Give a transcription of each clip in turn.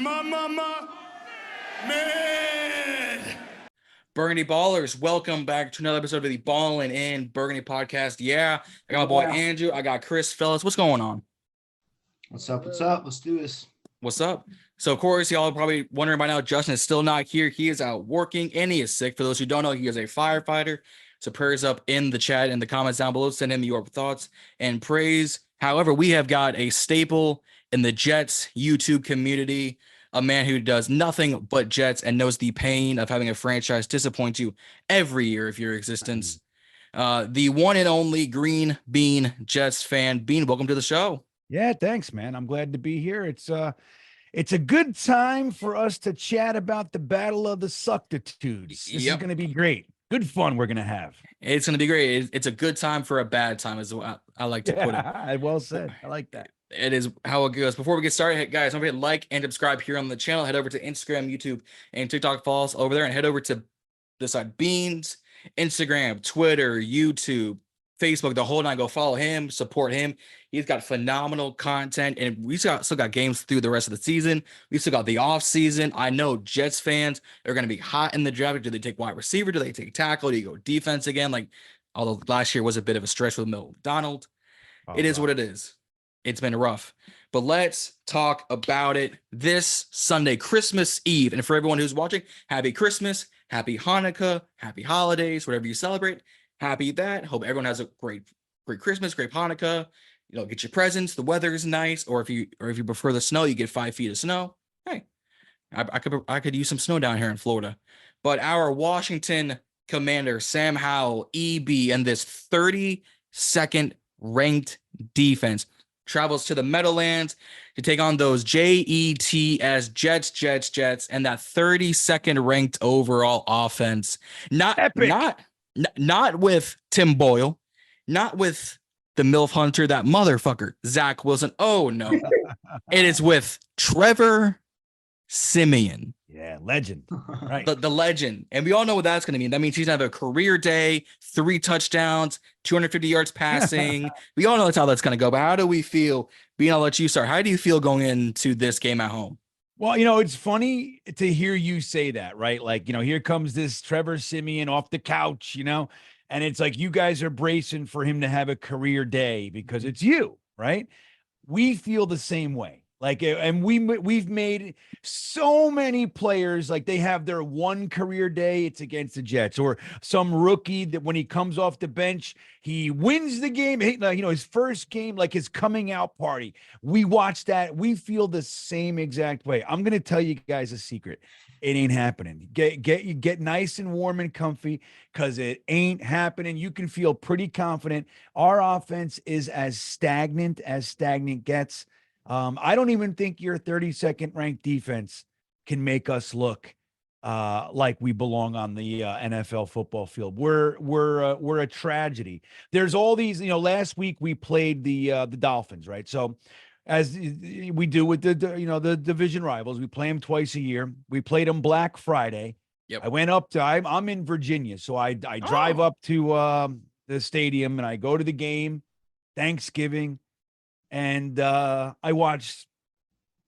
Man. Burgundy Ballers, welcome back to another episode of the Ballin and Burgundy podcast. Yeah, I got my boy Andrew. I got Chris. Fellas, what's going on? What's up? Let's do this. What's up? So, of course, y'all are probably wondering by now, Justin is still not here. He is out working and he is sick. For those who don't know, he is a firefighter. So, prayers up in the chat and the comments down below. Send him your thoughts and praise. However, we have got a staple in the Jets YouTube community, a man who does nothing but Jets and knows the pain of having a franchise disappoint you every year of your existence. The one and only Green Bean Jets fan. Bean, welcome to the show. Yeah, thanks, man. I'm glad to be here. It's a good time for us to chat about the battle of the suctitudes. This is going to be great. Good fun we're going to have. It's going to be great. It's a good time for a bad time, is what I like to put it. Well said. I like that. It is how it goes. Before we get started, guys, don't forget to like and subscribe here on the channel. Head over to Instagram, YouTube, and TikTok. Follow us over there, and head over to the side Beans, Instagram, Twitter, YouTube, Facebook, the whole nine. Go follow him, support him. He's got phenomenal content, and we still got games through the rest of the season. We still got the off season. I know Jets fans are going to be hot in the draft. Do they take wide receiver? Do they take tackle? Do you go defense again? Like, although last year was a bit of a stretch with McDonald. It is what it is. It's been rough, but let's talk about it this Sunday, Christmas Eve. And for everyone who's watching, happy Christmas, happy Hanukkah, happy holidays, whatever you celebrate. Happy that. Hope everyone has a great Christmas, great Hanukkah. You know, get your presents. The weather is nice, or if you prefer the snow, you get 5 feet of snow. Hey, I could use some snow down here in Florida. But our Washington Commander Sam Howell, EB, and this 32nd ranked defense travels to the Meadowlands to take on those Jets, and that 32nd ranked overall offense. Not with Tim Boyle, not with the MILF Hunter, that motherfucker, Zach Wilson. Oh, no. It is with Trevor Siemian. Yeah, legend. Right. The legend. And we all know what that's going to mean. That means he's going to have a career day, 3 touchdowns, 250 yards passing. We all know that's how that's going to go. But how do we feel? Bean, I'll let you start. How do you feel going into this game at home? Well, you know, it's funny to hear you say that, right? Like, you know, here comes this Trevor Siemian off the couch, you know, and it's like you guys are bracing for him to have a career day because it's you, right? We feel the same way. Like, and we've made so many players, like they have their one career day, it's against the Jets, or some rookie that when he comes off the bench, he wins the game, you know, his first game, like his coming out party. We watch that. We feel the same exact way. I'm going to tell you guys a secret. It ain't happening. Get nice and warm and comfy because it ain't happening. You can feel pretty confident. Our offense is as stagnant gets. I don't even think your 32nd ranked defense can make us look like we belong on the NFL football field. We're a tragedy. There's all these, you know, last week we played the Dolphins, right? So as we do with the division rivals, we play them twice a year. We played them Black Friday. Yep. I went up to, I'm in Virginia. So I drive up to the stadium and I go to the game, Thanksgiving. And I watched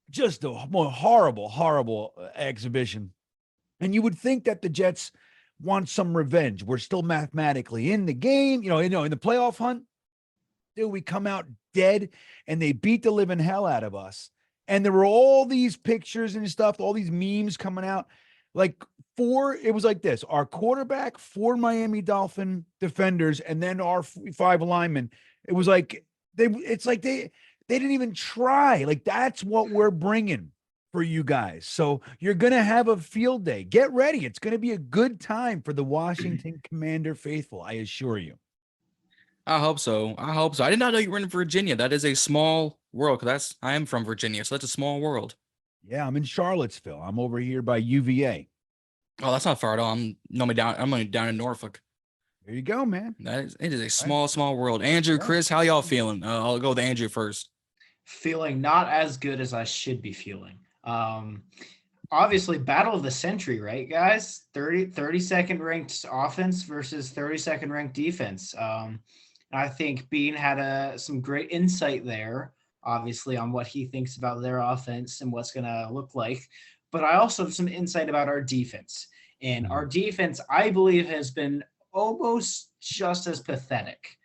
just a more horrible exhibition. And you would think that the Jets want some revenge. We're still mathematically in the game, in the playoff hunt. Dude, we come out dead and they beat the living hell out of us. And there were all these pictures and stuff, all these memes coming out. Like it was like this: our quarterback, 4 Miami Dolphin defenders, and then our 5 linemen. It was like, they didn't even try. Like, that's what we're bringing for you guys. So you're going to have a field day. Get ready. It's going to be a good time for the Washington Commander faithful, I assure you. I hope so. I did not know you were in Virginia. That is a small world, because I am from Virginia, so that's a small world. Yeah, I'm in Charlottesville. I'm over here by UVA. Oh, that's not far at all. I'm only down in Norfolk. There you go, man. It is a small world. Andrew, Chris, how y'all feeling? I'll go with Andrew first. Feeling not as good as I should be feeling. Obviously, battle of the century, right, guys? 32nd ranked offense versus 32nd ranked defense. I think Bean had some great insight there obviously, on what he thinks about their offense and what's going to look like. But I also have some insight about our defense. And our defense, I believe, has been almost just as pathetic.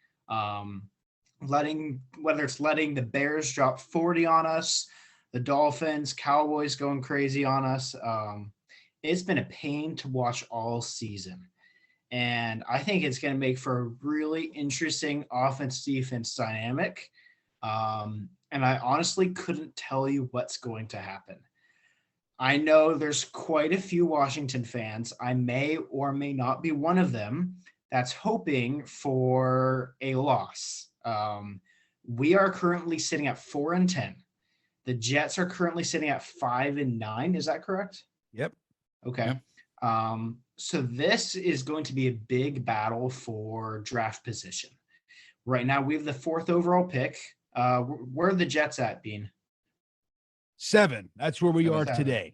Whether it's letting the Bears drop 40 on us, the Dolphins, Cowboys going crazy on us. It's been a pain to watch all season. And I think it's going to make for a really interesting offense-defense dynamic. And I honestly couldn't tell you what's going to happen. I know there's quite a few Washington fans. I may or may not be one of them that's hoping for a loss. We are currently sitting at 4-10. The Jets are currently sitting at 5-9. Is that correct? Yep. Okay. Yeah. So this is going to be a big battle for draft position. Right now, we have the 4th overall pick. Where are the Jets at, Bean? 7. That's where we are 7. today.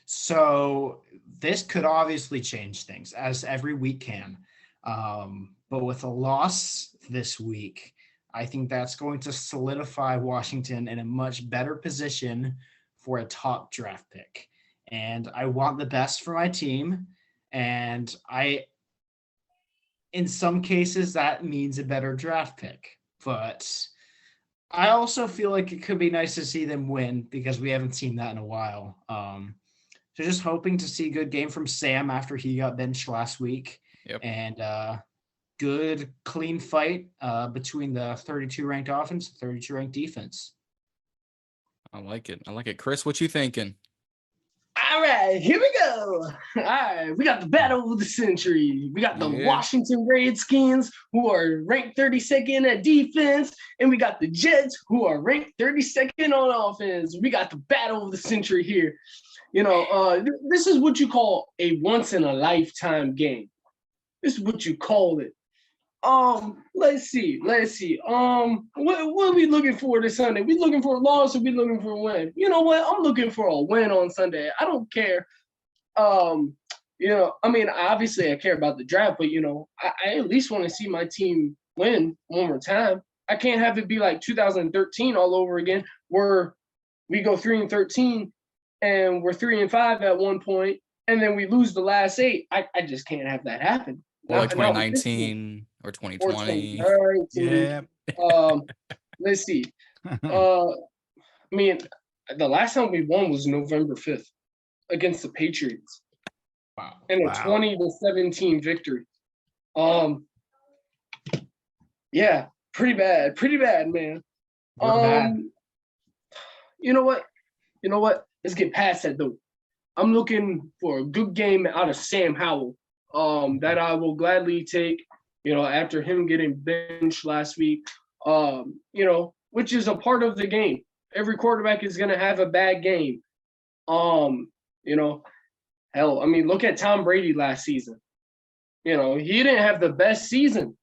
So this could obviously change things, as every week can. But with a loss this week, I think that's going to solidify Washington in a much better position for a top draft pick. And I want the best for my team. And in some cases, that means a better draft pick. But I also feel like it could be nice to see them win because we haven't seen that in a while. So just hoping to see a good game from Sam after he got benched last week. Yep. And good, clean fight between the 32 ranked offense and 32 ranked defense. I like it. Chris, what you thinking? All right, here we go. All right, we got the battle of the century. We got the Washington Redskins, who are ranked 32nd at defense, and we got the Jets, who are ranked 32nd on offense. We got the battle of the century here. You know, this is what you call a once-in-a-lifetime game. This is what you call it. Let's see. What are we looking for this Sunday? We looking for a loss or we looking for a win? You know what? I'm looking for a win on Sunday. I don't care. You know, I mean, obviously I care about the draft, but you know, I at least want to see my team win one more time. I can't have it be like 2013 all over again, where we go 3-13 and we're 3-5 at one point, and then we lose the last 8. I just can't have that happen. Or like 2019 or 2020. Yeah. Let's see. I mean, the last time we won was November 5th against the Patriots. Wow. In a 20-17 victory. Yeah, pretty bad, man. Bad. You know what? Let's get past that though. I'm looking for a good game out of Sam Howell. That I will gladly take, you know, after him getting benched last week, you know, which is a part of the game. Every quarterback is going to have a bad game. You know, hell, I mean, look at Tom Brady last season. You know, he didn't have the best season.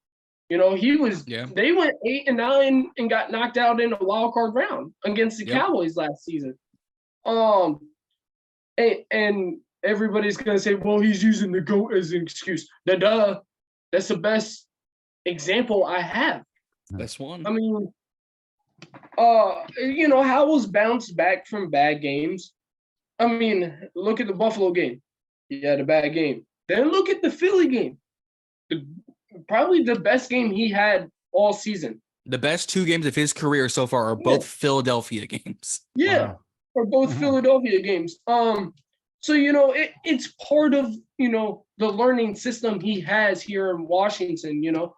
You know, they went 8-9 and got knocked out in a wild card round against the Cowboys last season. And everybody's going to say, well, he's using the GOAT as an excuse. That's the best example I have. Best one. I mean, you know, Howell's bounced back from bad games. I mean, look at the Buffalo game. He had a bad game. Then look at the Philly game. Probably the best game he had all season. The best 2 games of his career so far are both Philadelphia games. Yeah, or both Philadelphia games. So, you know, it's part of, you know, the learning system he has here in Washington, you know.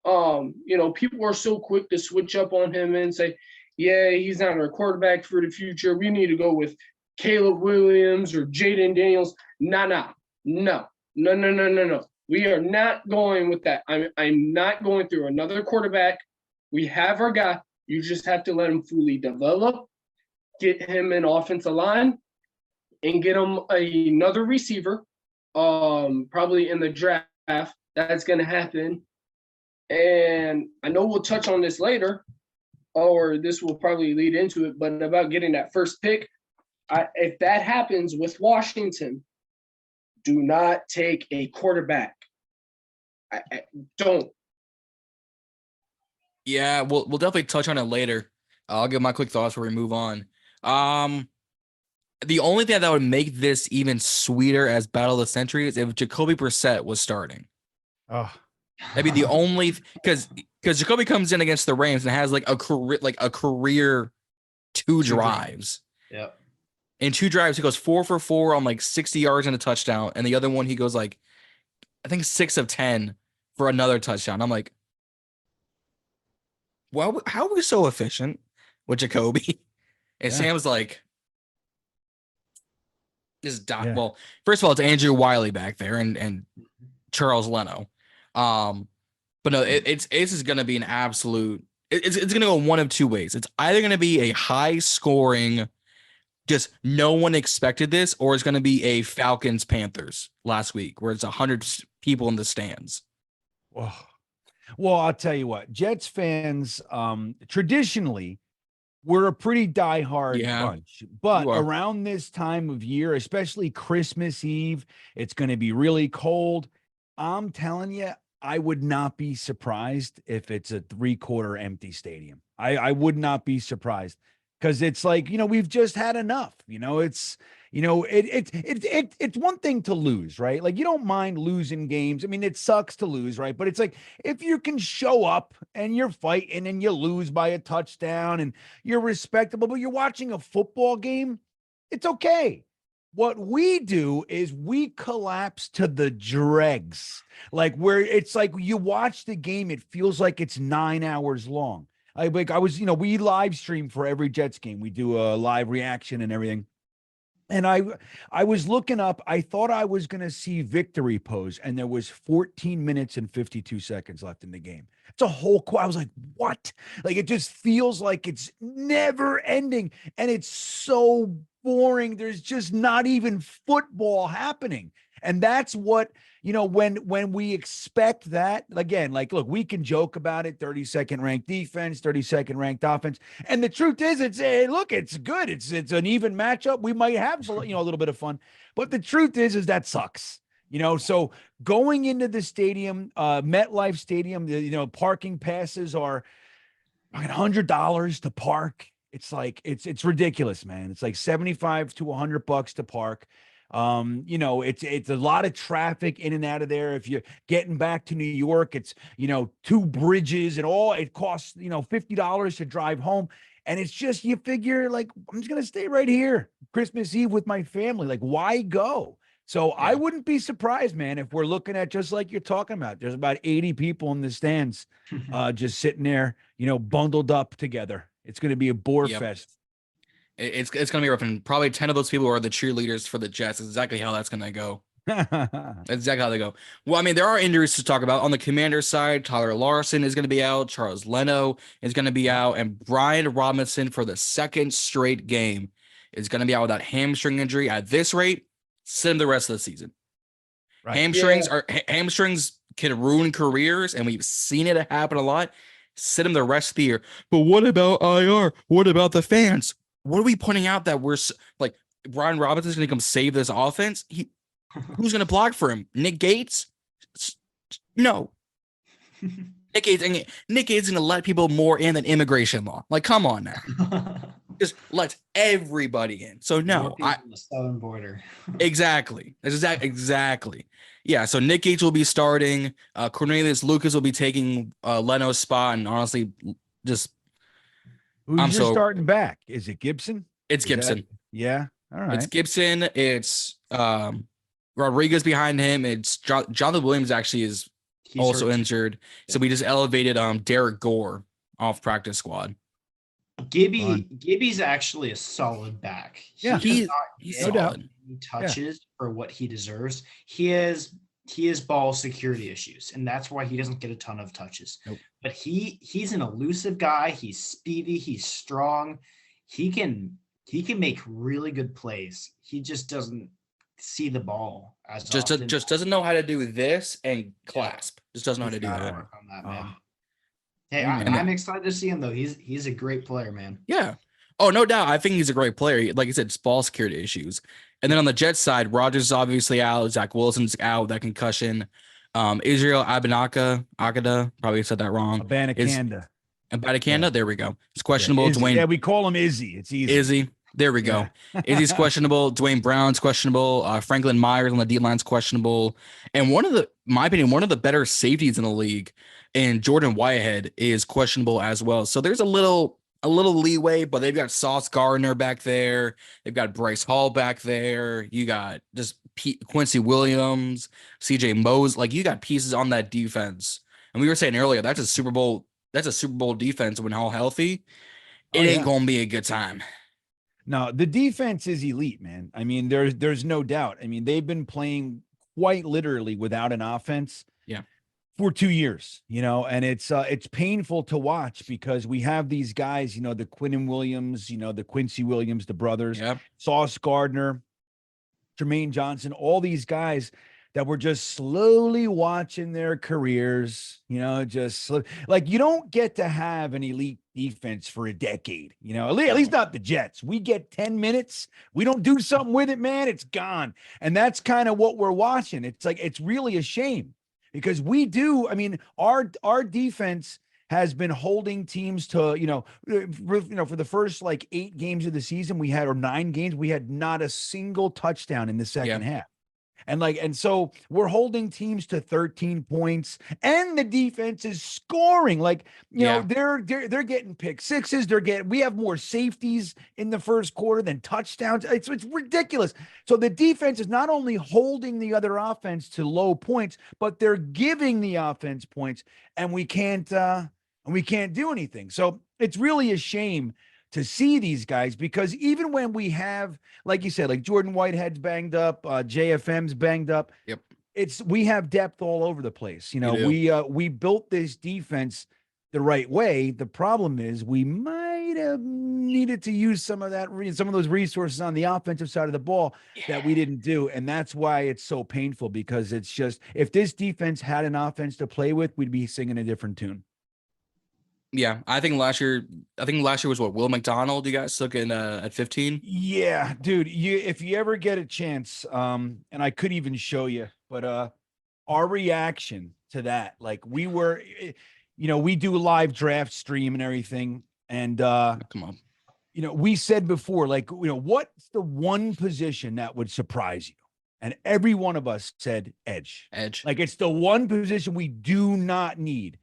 You know, people are so quick to switch up on him and say, yeah, he's not our quarterback for the future. We need to go with Caleb Williams or Jaden Daniels. No. We are not going with that. I'm not going through another quarterback. We have our guy. You just have to let him fully develop, get him an offensive line, and get him another receiver, probably in the draft. That's going to happen. And I know we'll touch on this later, or this will probably lead into it, but about getting that first pick, if that happens with Washington, do not take a quarterback. I don't. Yeah, we'll definitely touch on it later. I'll give my quick thoughts before we move on. The only thing that would make this even sweeter as Battle of the Century is if Jacoby Brissett was starting. Oh, That'd be the only because Jacoby comes in against the Rams and has like a career two drives. Yep. In 2 drives, he goes 4 for 4 on like 60 yards and a touchdown, and the other one he goes like I think 6 of 10 for another touchdown. I'm like, well, how are we so efficient with Jacoby? And Yeah. Sam's like, Yeah. well, first of all, it's Andrew Wiley back there and Charles Leno. But no, it's is going to be an absolute. It's going to go one of 2 ways. It's either going to be a high scoring, just no one expected this, or it's going to be a Falcons Panthers last week where it's 100 people in the stands. Well, I'll tell you what, Jets fans, traditionally, we're a pretty diehard bunch, but around this time of year, especially Christmas Eve, it's going to be really cold. I'm telling you, I would not be surprised if it's a 3/4 empty stadium. I would not be surprised because it's like, we've just had enough. It's one thing to lose, right? Like you don't mind losing games. I mean, it sucks to lose, right? But it's like if you can show up and you're fighting and you lose by a touchdown and you're respectable, but you're watching a football game, it's okay. What we do is we collapse to the dregs, like where it's like you watch the game, it feels like it's 9 hours long. We live stream for every Jets game. We do a live reaction and everything. And I was looking up, I thought I was going to see victory pose, and there was 14 minutes and 52 seconds left in the game. It's a whole I was like, what? Like, it just feels like it's never ending. And it's so boring. There's just not even football happening. And that's what, when we expect that, again, like, look, we can joke about it, 32nd ranked defense, 32nd ranked offense. And the truth is, it's good. It's an even matchup. We might have, a little bit of fun, but the truth is that sucks. So going into the stadium, MetLife Stadium, parking passes are $100 to park. It's like, it's ridiculous, man. It's like $75 to $100 to park. It's a lot of traffic in and out of there. If you're getting back to New York, it's, 2 bridges and all, it costs, $50 to drive home. And it's just, you figure like, I'm just going to stay right here Christmas Eve with my family. Like, why go? So yeah. I wouldn't be surprised, man, if we're looking at just like you're talking about, there's about 80 people in the stands, just sitting there, bundled up together. It's going to be a bore fest. It's going to be rough, and probably 10 of those people are the cheerleaders for the Jets. That's exactly how that's going to go. That's exactly how they go. Well, I mean, there are injuries to talk about. On the Commanders side, Tyler Larson is going to be out. Charles Leno is going to be out. And Brian Robinson, for the 2nd straight game, is going to be out with that hamstring injury. At this rate, sit him the rest of the season. Right. Hamstrings can ruin careers, and we've seen it happen a lot. Sit him the rest of the year. But what about IR? What about the fans? What are we pointing out that we're like Brian Robinson's going to come save this offense? Who's going to block for him? Nick Gates? No. Nick Gates is going to let people more in than immigration law. Like, come on now. Just let everybody in. So no, on the southern border. Exactly. Exactly. Yeah. So Nick Gates will be starting. Cornelius Lucas will be taking Leno's spot, and honestly, just. Who's your starting back? Is it Gibson? It's Gibson. Yeah. All right. It's Gibson. It's Rodriguez behind him. It's Jonathan Williams actually is also injured. Yeah. So we just elevated Derek Gore off practice squad. Gibby's actually a solid back. He's solid. He touches for what he deserves. He has ball security issues, and that's why he doesn't get a ton of touches. Nope. But he's an elusive guy. He's speedy. He's strong. He can make really good plays. He just doesn't see the ball as often. Just doesn't know how to do this and clasp. Just doesn't know how to do that. Work on that, man. Hey, I'm excited to see him though. He's a great player, man. Yeah. Oh, no doubt. I think he's a great player. Like I said, it's ball security issues. And then on the Jets side, Rodgers is obviously out. Zach Wilson's out with that concussion. Israel Abanikanda, probably said that wrong. Abanikanda. And Badicanda, there we go. It's questionable. Izzy. Dwayne. Yeah, we call him Izzy. It's easy. Izzy. There we go. Izzy's questionable. Dwayne Brown's questionable. Franklin Myers on the D line's questionable. And my opinion, one of the better safeties in the league, and Jordan Whitehead is questionable as well. So there's a little leeway, but they've got Sauce Gardner back there. They've got Bryce Hall back there. You got just Quincy Williams, CJ Mose. Like, you got pieces on that defense. And we were saying earlier, that's a Super Bowl defense when all healthy. It ain't gonna be a good time. No, the defense is elite, man. I mean, there's no doubt. I mean, they've been playing quite literally without an offense for 2 years, and it's painful to watch because we have these guys, the Quinnen Williams, the Quincy Williams, the brothers, Sauce Gardner, Jermaine Johnson, all these guys that were just slowly watching their careers, like, you don't get to have an elite defense for a decade, at least not the Jets. We get 10 minutes. We don't do something with it, man. It's gone. And that's kind of what we're watching. It's like, it's really a shame because we do. I mean, our defense has been holding teams to, for the first like 8 games of the season or 9 games, we had not a single touchdown in the second half. And so we're holding teams to 13 points, and the defense is scoring. Like, they're getting pick sixes. We have more safeties in the first quarter than touchdowns. It's ridiculous. So the defense is not only holding the other offense to low points, but they're giving the offense points, and we can't do anything. So it's really a shame to see these guys, because even when we have, like you said, like Jordan Whitehead's banged up, JFM's banged up. Yep. We have depth all over the place. We built this defense the right way. The problem is we might have needed to use some of those resources on the offensive side of the ball that we didn't do. And that's why it's so painful, because it's just, if this defense had an offense to play with, we'd be singing a different tune. Yeah, I think last year was what, Will McDonald you guys took in at 15? Yeah, dude, if you ever get a chance, and I could even show you, but our reaction to that, like, we were, we do live draft stream and everything, and come on. We said before, like, what's the one position that would surprise you? And every one of us said edge. Like, it's the one position we do not need.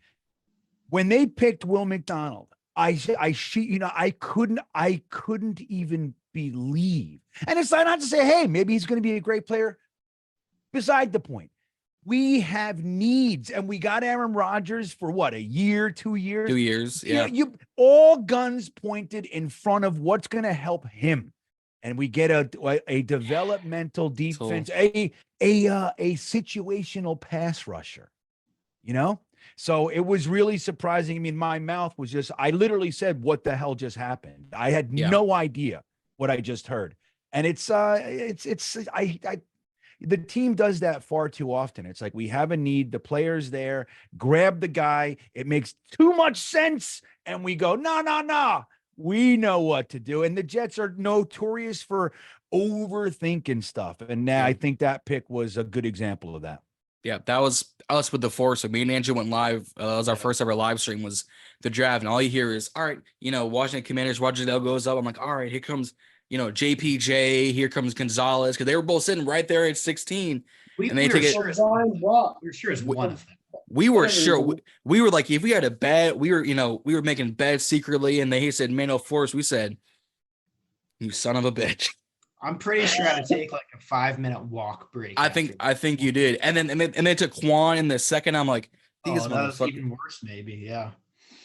When they picked Will McDonald, I couldn't even believe. And it's not to say, hey, maybe he's going to be a great player. Beside the point, we have needs, and we got Aaron Rodgers for what, a year, 2 years? 2 years, yeah. You all guns pointed in front of what's going to help him, and we get a developmental defense, a situational pass rusher, So it was really surprising. I mean, my mouth was just, I literally said, what the hell just happened? I had no idea what I just heard. And the team does that far too often. It's like, we have a need, the player's there, grab the guy. It makes too much sense. And we go, no, we know what to do. And the Jets are notorious for overthinking stuff. And now I think that pick was a good example of that. Yeah, that was us with the Force. So me and Andrew went live. That was our first ever live stream, was the draft. And all you hear is, all right, Washington Commanders, Roger Goodell goes up. I'm like, all right, here comes, JPJ. Here comes Gonzalez. Because they were both sitting right there at 16. We were sure it's one of them. We were sure. We were like, if we had a bet, we were making bets secretly. And they said, Manuel Force. We said, you son of a bitch. I'm pretty sure I had to take like a 5-minute walk break. I think you did. And then they took Quan in the second. I'm like, that was even worse, maybe. Yeah.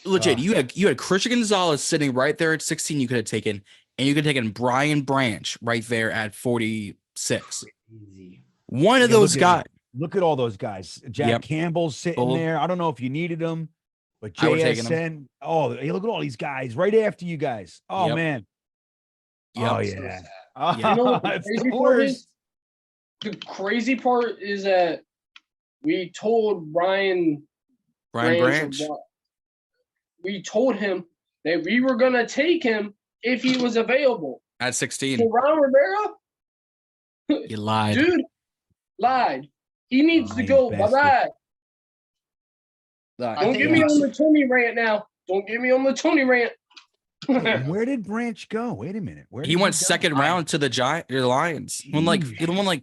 Legit. You had Christian Gonzalez sitting right there at 16. You could have taken, and you could have taken Brian Branch right there at 46. Easy. One of those guys. Look at all those guys. Jack Campbell's sitting there. I don't know if you needed him, but JSN. Oh, hey, look at all these guys right after you guys. Oh man. Yep. Oh yeah. The crazy part is that we told Brian Branch. We told him that we were going to take him if he was available. At 16. So Ron Rivera? You lied. Dude, lied. He needs to go. Bye-bye. Don't get me on the Timmy rant now. Don't get me on the Tony rant. Where did Branch go? Wait a minute. Where did He went go? second round to the Lions. He won like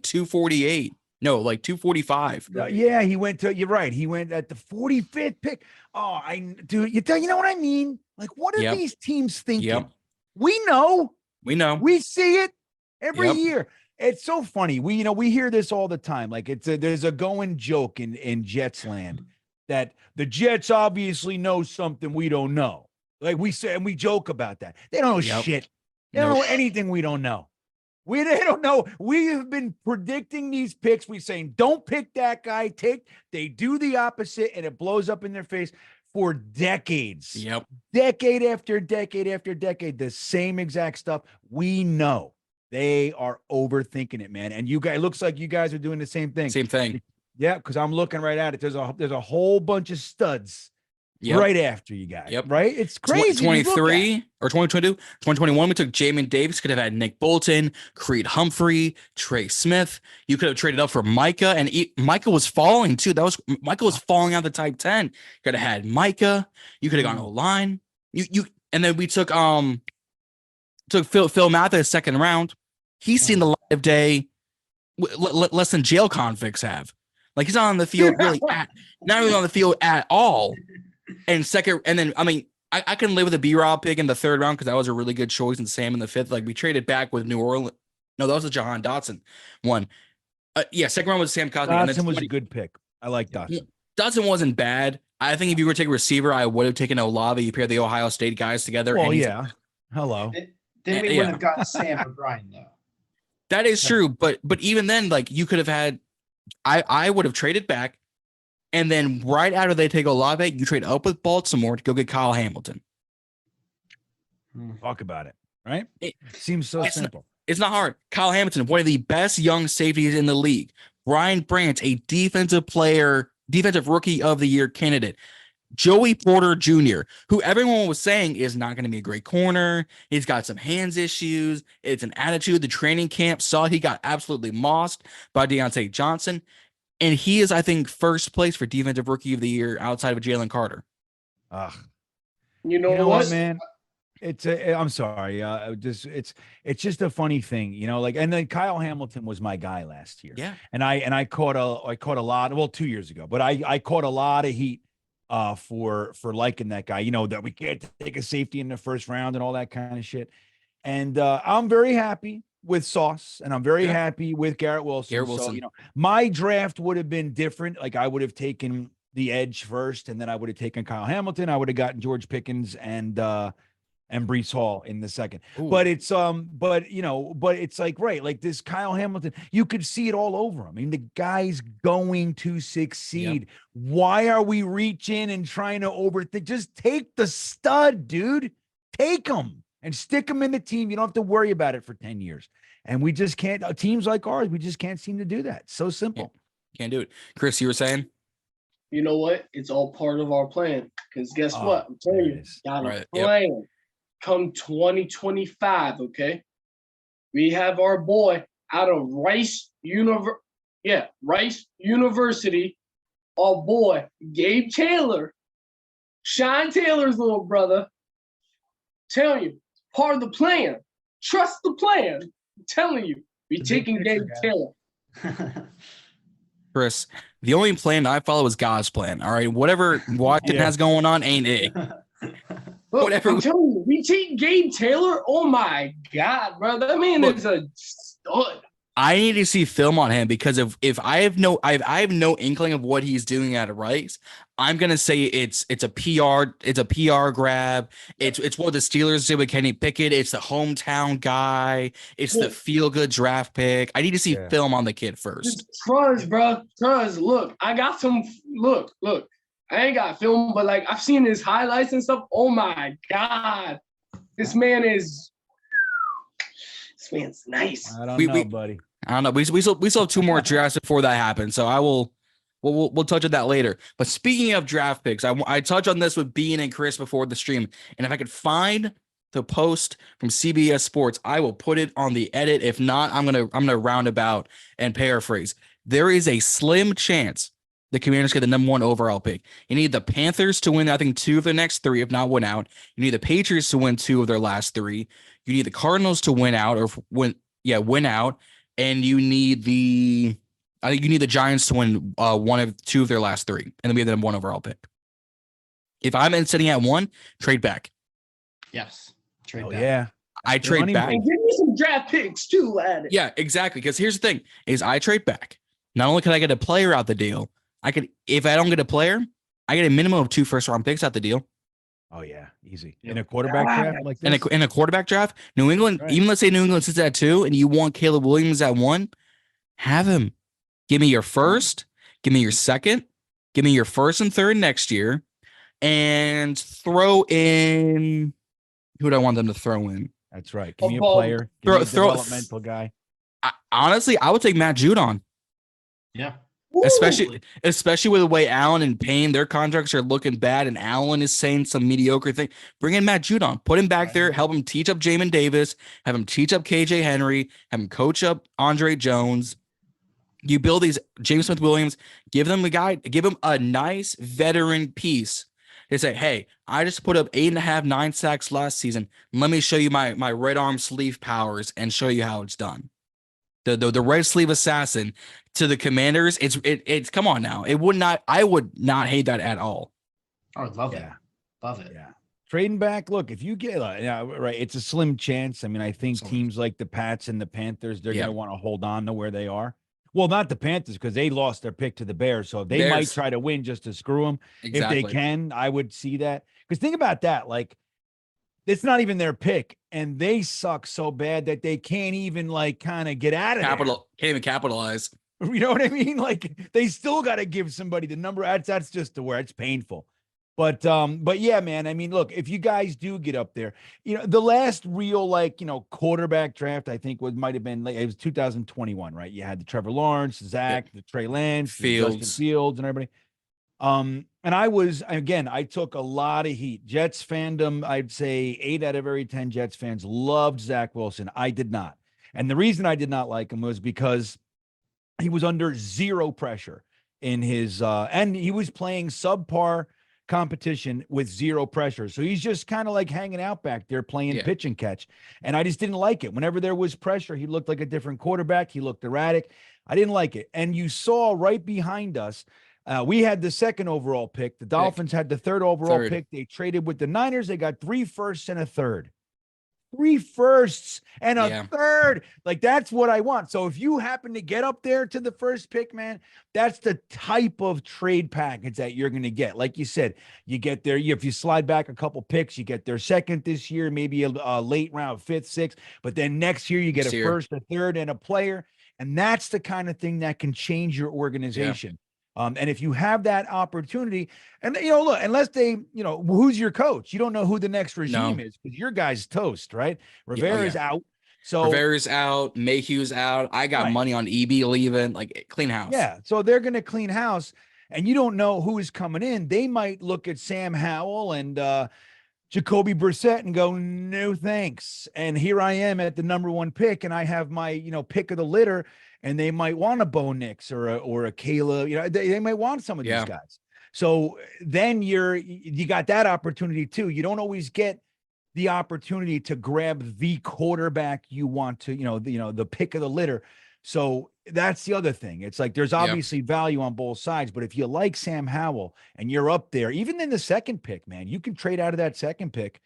248. No, like 245. Yeah, he went to. You're right. He went at the 45th pick. Oh, you know what I mean? Like, what are these teams thinking? Yep. We know. We see it every year. It's so funny. We hear this all the time. Like there's a going joke in Jets land that the Jets obviously know something we don't know. Like we say, and we joke about that. They don't know shit. They don't know anything we don't know. They don't know. We have been predicting these picks. We saying, don't pick that guy. They do the opposite, and it blows up in their face for decades. Yep. Decade after decade after decade, the same exact stuff. We know they are overthinking it, man. And it looks like you guys are doing the same thing. Same thing. Yeah, because I'm looking right at it. There's a whole bunch of studs right after you guys. Yep. Right? It's crazy. 23 or 2022, 2021, we took Jamin Davis. Could have had Nick Bolton, Creed Humphrey, Trey Smith. You could have traded up for Micah, and Micah was falling too. Micah was falling out the type 10. Could have had Micah. You could have gone O-line. And then we took Phil Mathis second round. He's seen the light of day less than jail convicts have. Like he's not on the field really not really on the field at all. And then I mean I can live with a B-Rob pick in the third round because that was a really good choice, and Sam in the fifth. Like we traded back with New Orleans. No, that was the Jahan Dotson one. Second round was Sam Cosmi. Dotson was a good pick. I like Dotson. Dotson wasn't bad. I think if you were to take a receiver, I would have taken Olave. You pair the Ohio State guys together. Well, yeah. Hello. Then we wouldn't have gotten Sam or Brian though. That is true, but even then, like you could have had, I would have traded back, and then right after they take Olave, you trade up with Baltimore to go get Kyle Hamilton. Talk about it, right? It seems so simple. It's not hard. Kyle Hamilton, one of the best young safeties in the league. Brian Branch, a defensive rookie of the year candidate. Joey Porter Jr., who everyone was saying is not going to be a great corner. He's got some hands issues. It's an attitude. The training camp saw he got absolutely mossed by Deontay Johnson. And he is, I think, first place for defensive rookie of the year outside of Jalen Carter. You know what, man? I'm sorry. It's just a funny thing, like, and then Kyle Hamilton was my guy last year. Yeah. And I caught a lot, well, 2 years ago, but I caught a lot of heat for liking that guy, that we can't take a safety in the first round and all that kind of shit. And I'm very happy with Sauce, and I'm very happy with Garrett Wilson. So, my draft would have been different. Like I would have taken the edge first, and then I would have taken Kyle Hamilton. I would have gotten George Pickens and Breece Hall in the second. Ooh. But it's it's like, right, like this Kyle Hamilton, you could see it all over him. I mean, the guy's going to succeed. Yep. Why are we reaching and trying to overthink? Just take the stud, dude. Take him and stick him in the team. You don't have to worry about it for 10 years. And we just can't, teams like ours, we just can't seem to do that. So simple. Can't do it. Chris, you were saying? You know what? It's all part of our plan. Because guess what? I'm telling you, got a plan. Yep. Come 2025, okay? We have our boy out of Rice University, our boy, Gabe Taylor, Sean Taylor's little brother. Telling you, part of the plan. Trust the plan. I'm telling you, we're taking Gabe Taylor. Chris, the only plan I follow is God's plan. All right, whatever Washington has going on ain't it. Look, whatever. I'm telling you, we take Gabe Taylor. Oh my God, bro! That man is a stud. I need to see film on him because if I have no inkling of what he's doing at Rice, I'm gonna say it's a PR grab. It's what the Steelers did with Kenny Pickett. It's the hometown guy. It's the feel good draft pick. I need to see film on the kid first. Trust, bro. Trust. Look, I got some. Look. I ain't got film, but like I've seen his highlights and stuff. Oh my God, this man's nice. I don't know, buddy. I don't know. We still have 2 more drafts before that happens, so we'll touch on that later. But speaking of draft picks, I touched on this with Bean and Chris before the stream, and if I could find the post from CBS Sports, I will put it on the edit. If not, I'm gonna roundabout and paraphrase. There is a slim chance the Commanders get the number 1 overall pick. You need the Panthers to win, I think, 2 of their next 3, if not win out. You need the Patriots to win 2 of their last 3. You need the Cardinals to win out win out. And you need I think you need the Giants to win 1 of 2 of their last 3. And then we have the number 1 overall pick. If I'm sitting at 1, trade back. Yes. Trade Oh, back. yeah. I trade back. And give me some draft picks too, at it. Yeah, exactly. Because here's the thing: is I trade back. Not only can I get a player out the deal, if I don't get a player, I get a minimum of 2 first-round picks out the deal. Oh, yeah. Easy. Yep. In a quarterback draft like this? In a quarterback draft, New England, Right. even let's say New England sits at 2 and you want Caleb Williams at 1, have him. Give me your first, give me your second, give me your first and third next year, and throw in who do I want them to throw in? That's right. Give me a player. Give me a developmental guy. Honestly, I would take Matt Judon. Yeah. Especially with the way Allen and Payne, their contracts are looking bad, and Allen is saying some mediocre thing. Bring in Matt Judon, put him back there, help him teach up Jamin Davis, have him teach up KJ Henry, have him coach up Andre Jones. You build these James Smith-Williams, give them a nice veteran piece. They say, hey, I just put up 8.5, 9 sacks last season. Let me show you my red arm sleeve powers and show you how it's done. The red sleeve assassin to the Commanders. It's come on now. I would not hate that at all. I would love it. Love it. Yeah. Trading back. Look, if you get right, it's a slim chance. I mean, I think teams like the Pats and the Panthers, they're going to want to hold on to where they are. Well, not the Panthers, because they lost their pick to the Bears. So they might try to win just to screw them. Exactly. If they can, I would see that. Because think about that. Like, it's not even their pick, and they suck so bad that they can't even kind of get out of Can't even capitalize. You know what I mean? Like, they still got to give somebody the number. That's just where it's painful. But yeah, man. I mean, look, if you guys do get up there, the last real quarterback draft, I think might have been it was 2021, right? You had the Trevor Lawrence, Zach, the Trey Lance, Justin Fields, and everybody. And I took a lot of heat. Jets fandom, I'd say 8 out of every 10 Jets fans loved Zach Wilson. I did not. And the reason I did not like him was because he was under 0 pressure in his and he was playing subpar competition with 0 pressure. So he's just kind of like hanging out back there playing pitch and catch. And I just didn't like it. Whenever there was pressure, he looked like a different quarterback. He looked erratic. I didn't like it. And you saw right behind us, we had the 2nd overall pick. The Dolphins had the 3rd overall pick. They traded with the Niners. They got 3 firsts and a 3rd. 3 firsts and a 3rd. Like, that's what I want. So if you happen to get up there to the 1st pick, man, that's the type of trade package that you're going to get. Like you said, you get there. If you slide back a couple picks, you get their 2nd this year, maybe a late round 5th, 6th. But then next year you get a 1st, a 3rd, and a player. And that's the kind of thing that can change your organization. And if you have that opportunity, and look, unless they, who's your coach? You don't know who the next regime is, because your guy's toast, right? Rivera's out. So Rivera's out, Mayhew's out. I got money on EB leaving, like clean house. Yeah. So they're going to clean house, and you don't know who is coming in. They might look at Sam Howell and Jacoby Brissett and go, no, thanks. And here I am at the number 1 pick, and I have my, pick of the litter. And they might want a Bo Nix or a Kayla, they might want some of these guys. So then you got that opportunity too. You don't always get the opportunity to grab the quarterback you want to, the pick of the litter. So that's the other thing. It's like there's obviously value on both sides, but if you like Sam Howell and you're up there, even in the 2nd pick, man, you can trade out of that 2nd pick.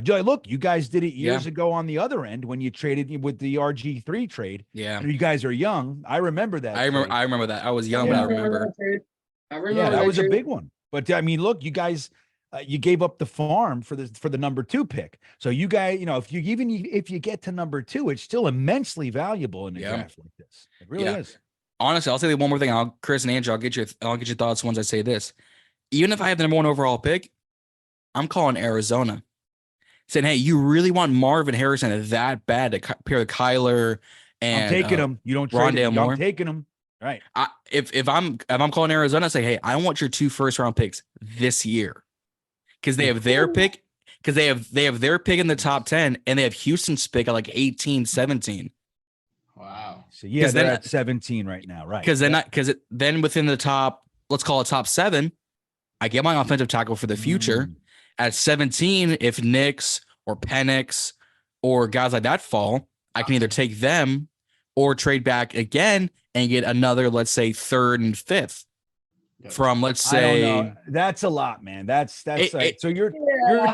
Joy, look, you guys did it years ago on the other end when you traded with the RG3 trade. Yeah. You guys are young. I remember that. I remember that. I was young, but I remember. That was a big one. But I mean, look, you guys, you gave up the farm for the number 2 pick. So you guys, if you get to number 2, it's still immensely valuable in a draft like this. It really is. Honestly, I'll say one more thing. Chris and Andrew, I'll get your thoughts once I say this. Even if I have the number 1 overall pick, I'm calling Arizona. Saying, hey, you really want Marvin Harrison that bad to pair with Kyler and I'm taking him. You don't trade him. I'm taking him. Right. If I'm calling Arizona, I say, hey, I want your 2 first-round picks this year, because they have their pick. Because they have their pick in the top 10, and they have Houston's pick at like 18, 17. Wow. So they're at 17 right now, right? Because then within the top let's call it top 7, I get my offensive tackle for the future. At 17, if Nix or Penix or guys like that fall, I can either take them or trade back again and get another, let's say, 3rd and 5th from, let's say. I don't know. That's a lot, man. That's so you're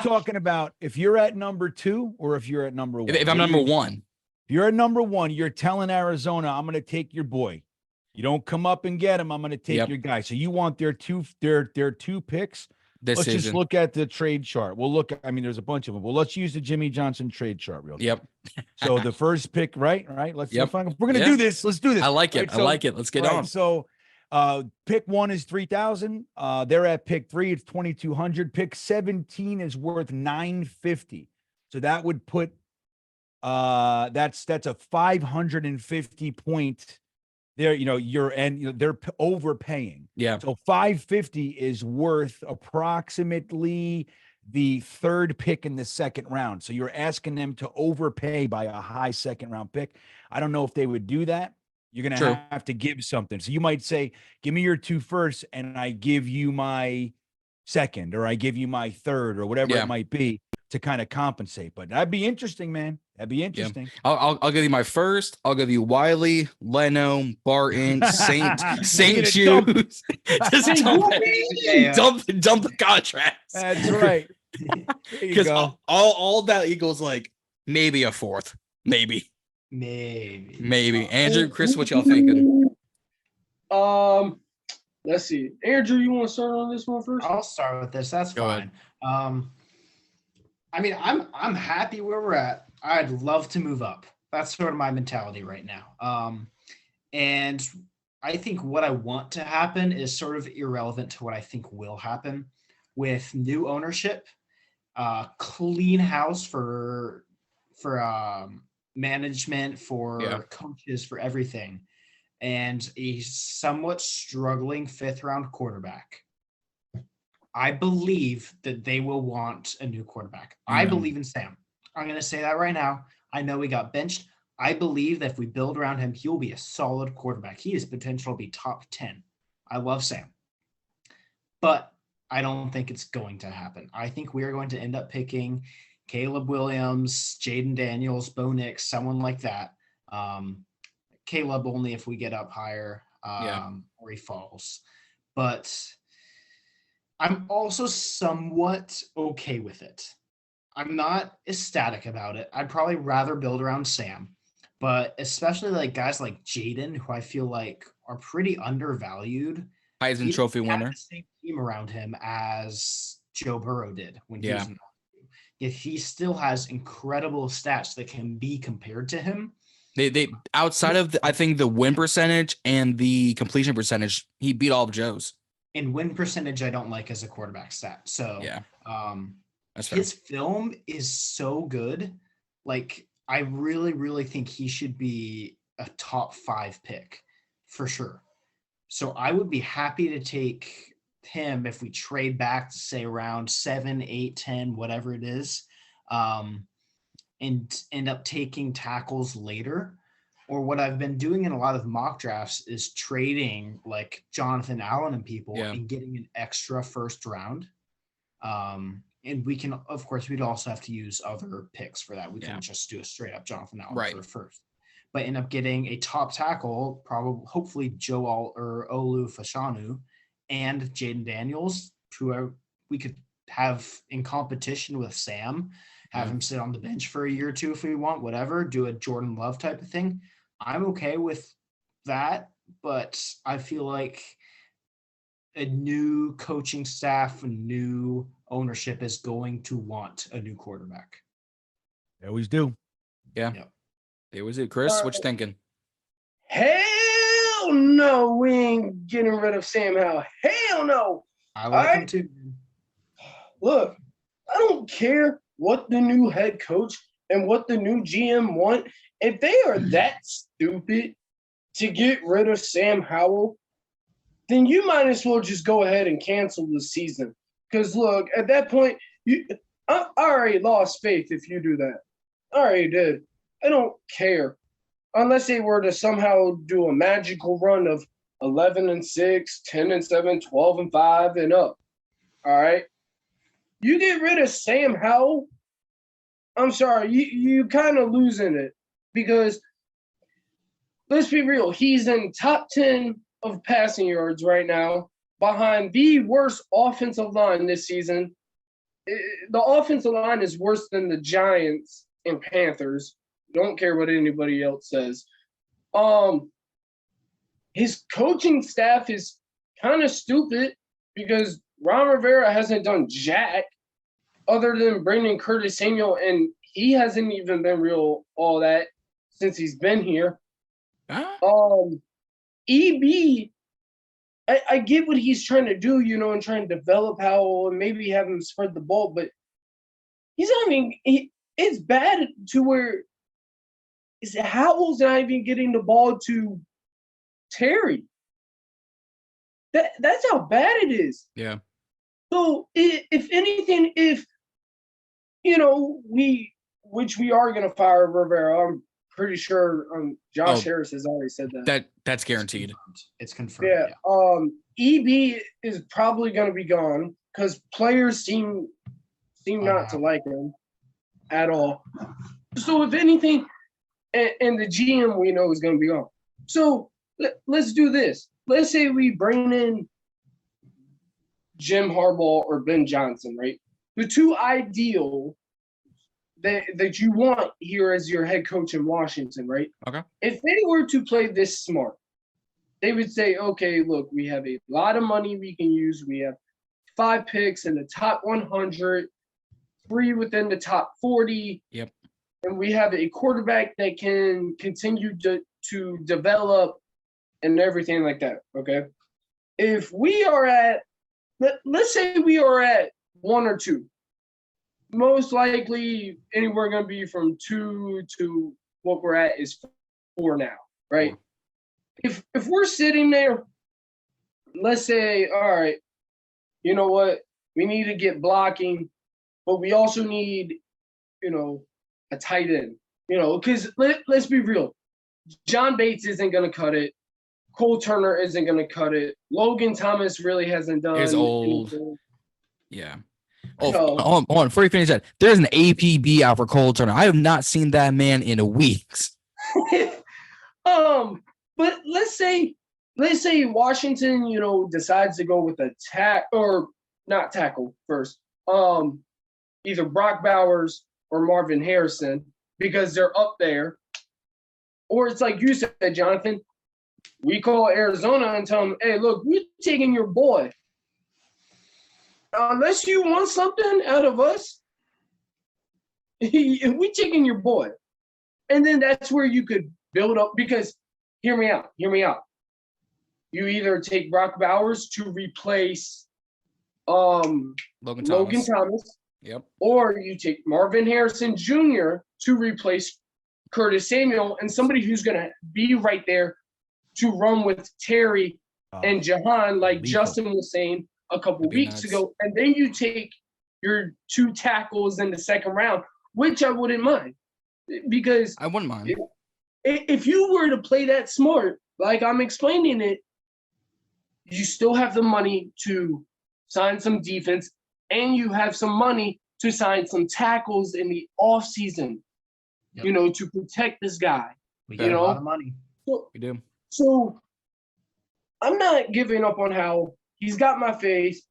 talking about if you're at number 2 or if you're at number 1. If I'm number 1. If you're at number 1, you're telling Arizona, I'm going to take your boy. You don't come up and get him, I'm going to take your guy. So you want their two picks. Let's just look at the trade chart. We'll look. I mean, there's a bunch of them. Well, let's use the Jimmy Johnson trade chart real quick. So the first pick, right? Let's we're gonna do this. Let's do this. I like it. Right, Let's get on. So pick 1 is 3,000. They're at pick 3, it's 2,200. Pick 17 is worth 950. So that would put that's a 550 point. They're they're overpaying. Yeah. So 550 is worth approximately the 3rd pick in the 2nd round. So you're asking them to overpay by a high 2nd round pick. I don't know if they would do that. You're going to have to give something. So you might say, give me your 2 firsts and I give you my 2nd, or I give you my 3rd, or whatever it might be to kind of compensate. But that'd be interesting, man. That'd be interesting. Yeah. I'll give you my 1st. I'll give you Wiley, Leno, Barton, Saint Juice. Just dump the contracts. That's right. Because all that equals like maybe a 4th, maybe. Andrew, Chris, what y'all thinking? Let's see. Andrew, you want to start on this one first? I'll start with this. That's fine. I mean, I'm happy where we're at. I'd love to move up. That's sort of my mentality right now. And I think what I want to happen is sort of irrelevant to what I think will happen with new ownership, clean house for management, for coaches, for everything, and a somewhat struggling 5th round quarterback. I believe that they will want a new quarterback. I believe in Sam. I'm going to say that right now. I know he got benched. I believe that if we build around him, he'll be a solid quarterback. He has potential to be top 10. I love Sam. But I don't think it's going to happen. I think we are going to end up picking Caleb Williams, Jaden Daniels, Bo Nix, someone like that. Caleb only if we get up higher or he falls. But I'm also somewhat okay with it. I'm not ecstatic about it. I'd probably rather build around Sam, but especially like guys like Jaden, who I feel like are pretty undervalued. Heisman Trophy winner. The same team around him as Joe Burrow did when he was in. Yet he still has incredible stats that can be compared to him. They outside of I think the win percentage and the completion percentage, he beat all of Joe's. And win percentage, I don't like as a quarterback stat. So that's his film is so good. Like, I really, really think he should be a top 5 pick for sure. So I would be happy to take him if we trade back to say around 7, 8, 10, whatever it is, and end up taking tackles later. Or what I've been doing in a lot of mock drafts is trading like Jonathan Allen and people and getting an extra 1st round. And we can, of course, we'd also have to use other picks for that. We can't just do a straight up Jonathan Allen for a 1st. But end up getting a top tackle, hopefully Joel or Olu Fashanu and Jaden Daniels, who we could have in competition with Sam, have him sit on the bench for a year or 2 if we want, whatever, do a Jordan Love type of thing. I'm okay with that, but I feel like a new coaching staff, a new ownership is going to want a new quarterback. They always do. Yeah. They always do. Chris, what you thinking? Hell no, we ain't getting rid of Sam Howell. Hell no. I like him too. Look, I don't care what the new head coach and what the new GM want. If they are that stupid to get rid of Sam Howell, then you might as well just go ahead and cancel the season. Because, look, at that point, I already lost faith if you do that. I already did. I don't care. Unless they were to somehow do a magical run of 11-6, 10-7, 12-5, and up. All right. You get rid of Sam Howell, I'm sorry, you kind of losing it because let's be real, he's in top 10 of passing yards right now, behind the worst offensive line this season. The offensive line is worse than the Giants and Panthers. Don't care what anybody else says. His coaching staff is kind of stupid because Ron Rivera hasn't done jack other than bringing Curtis Samuel, and he hasn't even been real all that since he's been here. EB, I get what he's trying to do, and trying to develop Howell and maybe have him spread the ball, but he's not even it's bad to where Howell's not even getting the ball to Terry. That's how bad it is. Yeah. So if anything, which we are going to fire Rivera, I'm pretty sure Josh Harris has already said that. That's guaranteed. It's confirmed. Yeah. EB is probably going to be gone because players seem not to like him at all. So if anything, and the GM we know is going to be gone. So let's do this. Let's say we bring in Jim Harbaugh or Ben Johnson, right? The two ideal that you want here as your head coach in Washington, right? Okay. If they were to play this smart, they would say, okay, look, we have a lot of money we can use. We have 5 picks in the top 100, 3 within the top 40. Yep. And we have a quarterback that can continue to develop and everything like that, okay? If we are at, let's say we are at 1 or 2, most likely anywhere going to be from 2 to what we're at is 4 now, right? If we're sitting there, let's say, all right, you know what? We need to get blocking, but we also need, a tight end, because let's be real. John Bates isn't going to cut it. Cole Turner isn't going to cut it. Logan Thomas really hasn't done Is old. anything. Yeah. Hold on. Before you finish that, there's an APB out for Cole Turner. I have not seen that man in weeks. But let's say Washington, decides to go with a not tackle first. Either Brock Bowers or Marvin Harrison because they're up there. Or it's like you said, Jonathan, we call Arizona and tell them, hey, look, we're taking your boy. Unless you want something out of us, we're taking your boy. And then that's where you could build up because hear me out. You either take Brock Bowers to replace Logan Thomas. Yep. Or you take Marvin Harrison Jr. to replace Curtis Samuel and somebody who's going to be right there to run with Terry and Jahan, like Justin was saying a couple weeks ago. And then you take your 2 tackles in the second round, which I wouldn't mind. Because I wouldn't mind. If you were to play that smart, like I'm explaining it, you still have the money to sign some defense and you have some money to sign some tackles in the offseason, to protect this guy. We got a lot of money. We do. So I'm not giving up on Howell. He's got my faith.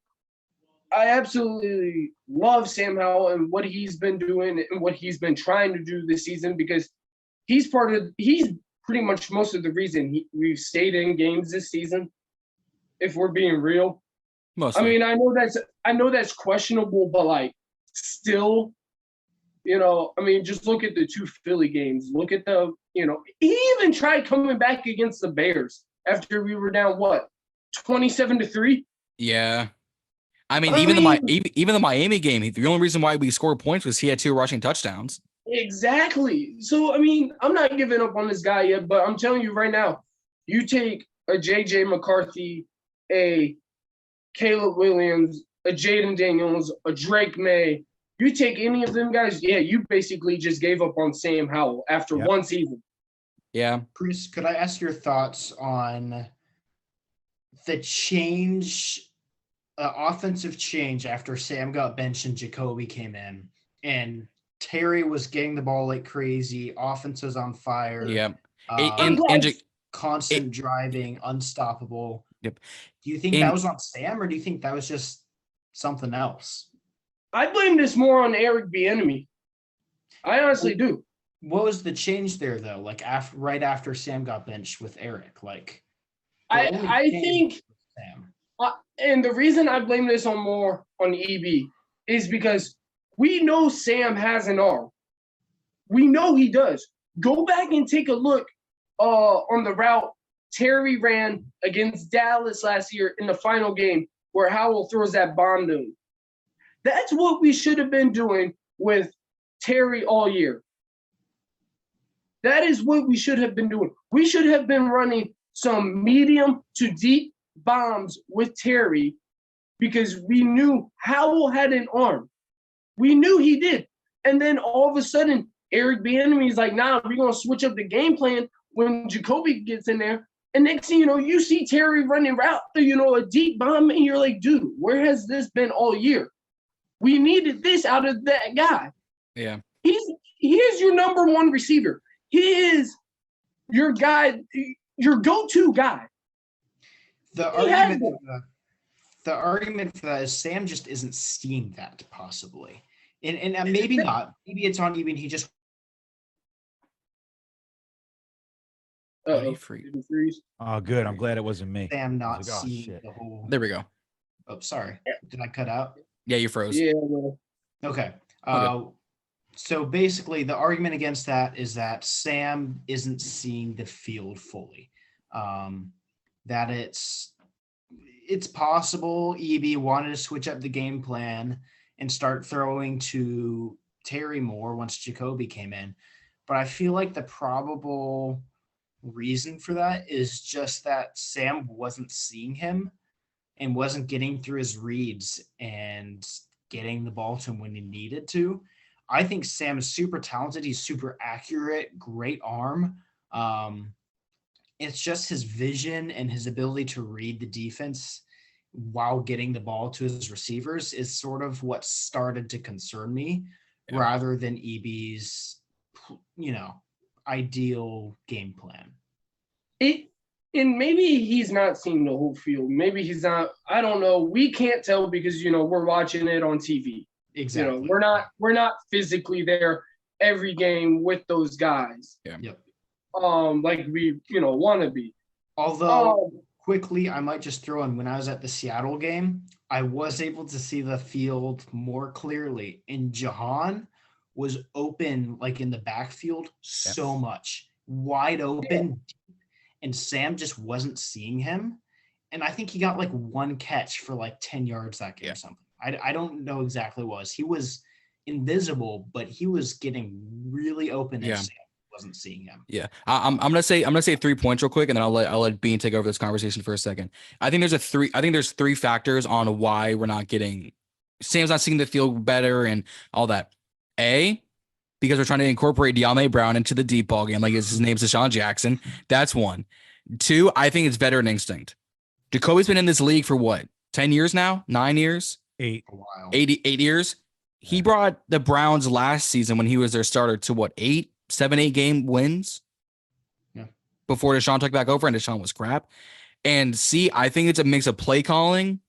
I absolutely love Sam Howell and what he's been doing and what he's been trying to do this season because he's pretty much most of the reason we've stayed in games this season, if we're being real. Mostly. I mean, I know that's questionable, but still, just look at the 2 Philly games. Look at he even tried coming back against the Bears after we were down 27-3. Yeah, I mean, even the Miami game, the only reason why we scored points was he had 2 rushing touchdowns. Exactly. So I mean, I'm not giving up on this guy yet, but I'm telling you right now, you take a JJ McCarthy, a Caleb Williams, a Jaden Daniels, a Drake May. You take any of them guys, you basically just gave up on Sam Howell after 1 season. Yeah. Chris, could I ask your thoughts on the change, offensive change after Sam got benched and Jacoby came in, and Terry was getting the ball like crazy. Offense was on fire. Yeah. glad- Constant driving, unstoppable. Yep. Do you think that was on Sam, or do you think that was just something else? I blame this more on Eric Bieniemy. I honestly do. What was the change there though? Like right after Sam got benched with Eric, like I think, Sam. and the reason I blame this on more on EB is because we know Sam has an arm. We know he does. Go back and take a look on the route Terry ran against Dallas last year in the final game where Howell throws that bomb to him. That's what we should have been doing with Terry all year. That is what we should have been doing. We should have been running some medium to deep bombs with Terry because we knew Howell had an arm. We knew he did. And then all of a sudden, Eric Bieniemy is like, nah, we're going to switch up the game plan when Jacoby gets in there. And next thing you know, you see Terry running route, a deep bomb, and you're like, dude, where has this been all year? We needed this out of that guy. Yeah. He is your number one receiver. He is your guy, your go-to guy. The argument for that is Sam just isn't seeing that possibly. And maybe not. Maybe it's on even he just freeze. Oh, good. I'm glad it wasn't me. Sam not Like, oh, seeing shit. the whole. There we go. Oh, sorry. Did I cut out? Yeah, you froze. Yeah. Okay. Okay. So basically, the argument against that is that Sam isn't seeing the field fully. That it's possible EB wanted to switch up the game plan and start throwing to Terry more once Jacoby came in. But I feel like the probable reason for that is just that Sam wasn't seeing him and wasn't getting through his reads and getting the ball to him when he needed to. I think Sam is super talented. He's super accurate, great arm. It's just his vision and his ability to read the defense while getting the ball to his receivers is sort of what started to concern me rather than EB's, ideal game plan. And maybe he's not seeing the whole field. Maybe he's not. I don't know. We can't tell because we're watching it on TV. Exactly. We're not physically there every game with those guys. Yeah. Yep. Like we want to be. Although quickly, I might just throw in when I was at the Seattle game, I was able to see the field more clearly, and Jahan was open like in the backfield so much, wide open. And Sam just wasn't seeing him. And I think he got like one catch for like 10 yards that game or something. I don't know exactly what it was. He was invisible, but he was getting really open and Sam wasn't seeing him. Yeah. I'm gonna say 3 points real quick, and then I'll let Bean take over this conversation for a second. I think there's three factors on why we're not getting Sam's not seeing the field better and all that. A, because we're trying to incorporate De'Ami Brown into the deep ball game, like his name's Deshaun Jackson. That's one. Two, I think it's veteran instinct. Jacoby's been in this league for what? 10 years now? 9 years? 8. A while. 8 years. He brought the Browns last season when he was their starter to what? 8 game wins? Yeah. Before Deshaun took back over and Deshaun was crap. And C, I think it's a mix of play calling